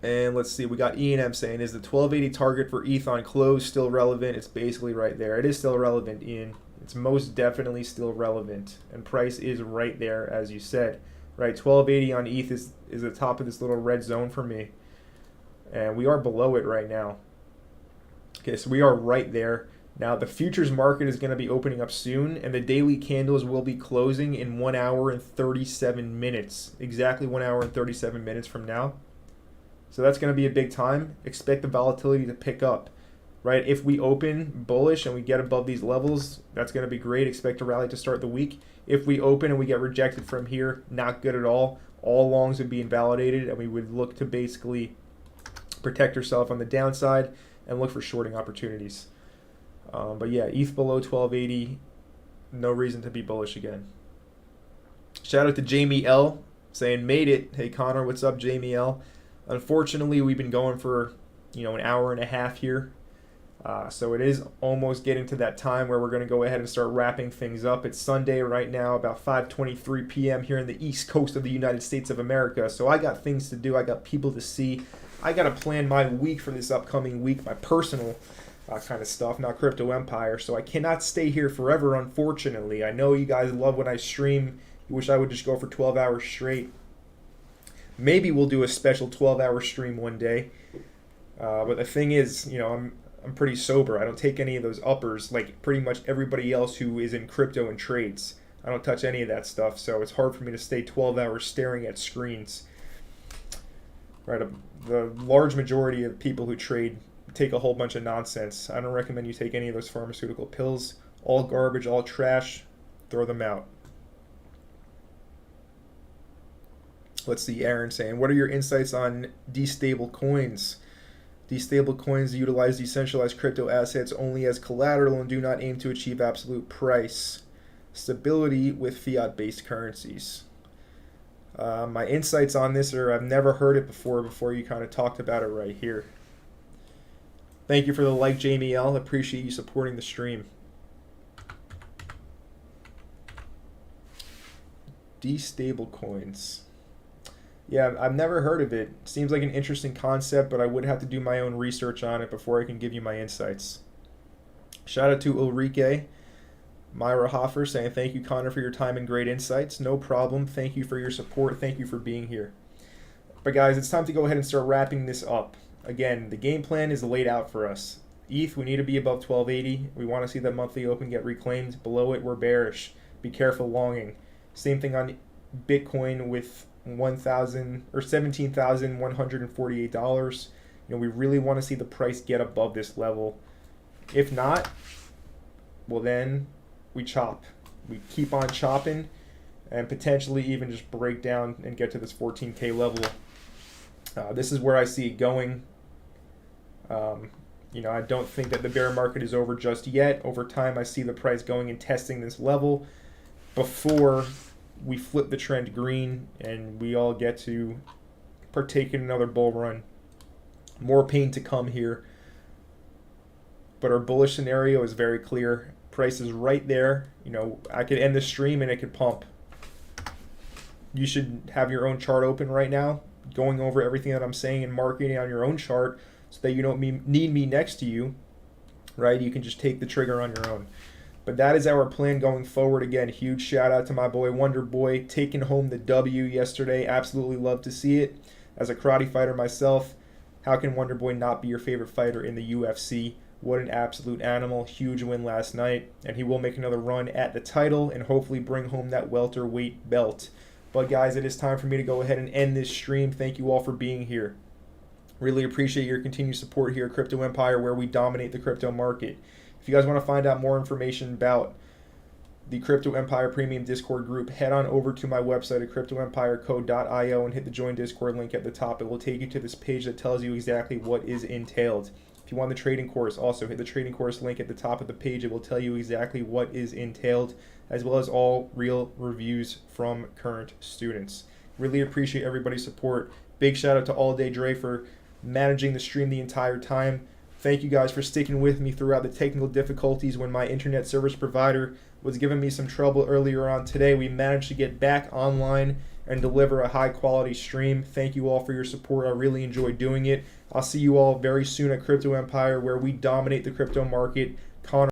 And let's see, we got E&M saying, is the 1280 target for ETH on close still relevant? It's basically right there. It is still relevant, Ian. It's most definitely still relevant. And price is right there, as you said. Right, 1280 on ETH is the top of this little red zone for me. And we are below it right now. Okay, so we are right there. Now, the futures market is going to be opening up soon, and the daily candles will be closing in 1 hour and 37 minutes. Exactly 1 hour and 37 minutes from now. So that's going to be a big time. Expect the volatility to pick up. Right, if we open bullish and we get above these levels, that's going to be great. Expect a rally to start the week. If we open and we get rejected from here, not good at all. All longs would be invalidated, and we would look to basically protect ourselves on the downside and look for shorting opportunities. But yeah, ETH below 1280, no reason to be bullish again. Shout out to Jamie L saying, made it. Hey Connor, what's up, Jamie L? Unfortunately, we've been going for an hour and a half here. So it is almost getting to that time where we're going to go ahead and start wrapping things up. It's Sunday right now, about 5:23 p.m. here in the East Coast of the United States of America. So I got things to do. I got people to see. I got to plan my week for this upcoming week, my personal kind of stuff, not Crypto Empire. So I cannot stay here forever, unfortunately. I know you guys love when I stream. You wish I would just go for 12 hours straight. Maybe we'll do a special 12-hour stream one day. But the thing is, I'm pretty sober. I don't take any of those uppers like pretty much everybody else who is in crypto and trades. I don't touch any of that stuff, so it's hard for me to stay 12 hours staring at screens. right? The large majority of people who trade take a whole bunch of nonsense. I don't recommend you take any of those pharmaceutical pills. All garbage, all trash. Throw them out. Let's see, Aaron saying, what are your insights on destable coins? Destable coins utilize decentralized crypto assets only as collateral and do not aim to achieve absolute price stability with fiat-based currencies. My insights on this are I've never heard it before you kind of talked about it right here. Thank you for the like, Jamie L. Appreciate you supporting the stream. Destable coins. Yeah, I've never heard of it. Seems like an interesting concept, but I would have to do my own research on it before I can give you my insights. Shout out to Ulrike. Myra Hoffer saying, thank you, Connor, for your time and great insights. No problem. Thank you for your support. Thank you for being here. But guys, it's time to go ahead and start wrapping this up. Again, the game plan is laid out for us. ETH, we need to be above 1280. We want to see that monthly open get reclaimed. Below it, we're bearish. Be careful longing. Same thing on Bitcoin with $17,148. We really want to see the price get above this level. If not, well then we chop. We keep on chopping and potentially even just break down and get to this 14K level. This is where I see it going. I don't think that the bear market is over just yet. Over time, I see the price going and testing this level before we flip the trend green and we all get to partake in another bull run. More pain to come here. But our bullish scenario is very clear. Price is right there. I could end the stream and it could pump. You should have your own chart open right now, going over everything that I'm saying and marking it on your own chart so that you don't need me next to you, right? You can just take the trigger on your own. But that is our plan going forward. Again, huge shout out to my boy Wonder Boy taking home the W yesterday. Absolutely love to see it. As a karate fighter myself, how can Wonder Boy not be your favorite fighter in the UFC? What an absolute animal. Huge win last night. And he will make another run at the title and hopefully bring home that welterweight belt. But guys, it is time for me to go ahead and end this stream. Thank you all for being here. Really appreciate your continued support here at Crypto Empire, where we dominate the crypto market. If you guys want to find out more information about the Crypto Empire Premium Discord group, head on over to my website at cryptoempirecode.io and hit the Join Discord link at the top. It will take you to this page that tells you exactly what is entailed. If you want the trading course, also hit the trading course link at the top of the page. It will tell you exactly what is entailed, as well as all real reviews from current students. Really appreciate everybody's support. Big shout out to All Day Dre for managing the stream the entire time. Thank you guys for sticking with me throughout the technical difficulties when my internet service provider was giving me some trouble earlier on today. We managed to get back online and deliver a high quality stream. Thank you all for your support. I really enjoyed doing it. I'll see you all very soon at Crypto Empire, where we dominate the crypto market. Connor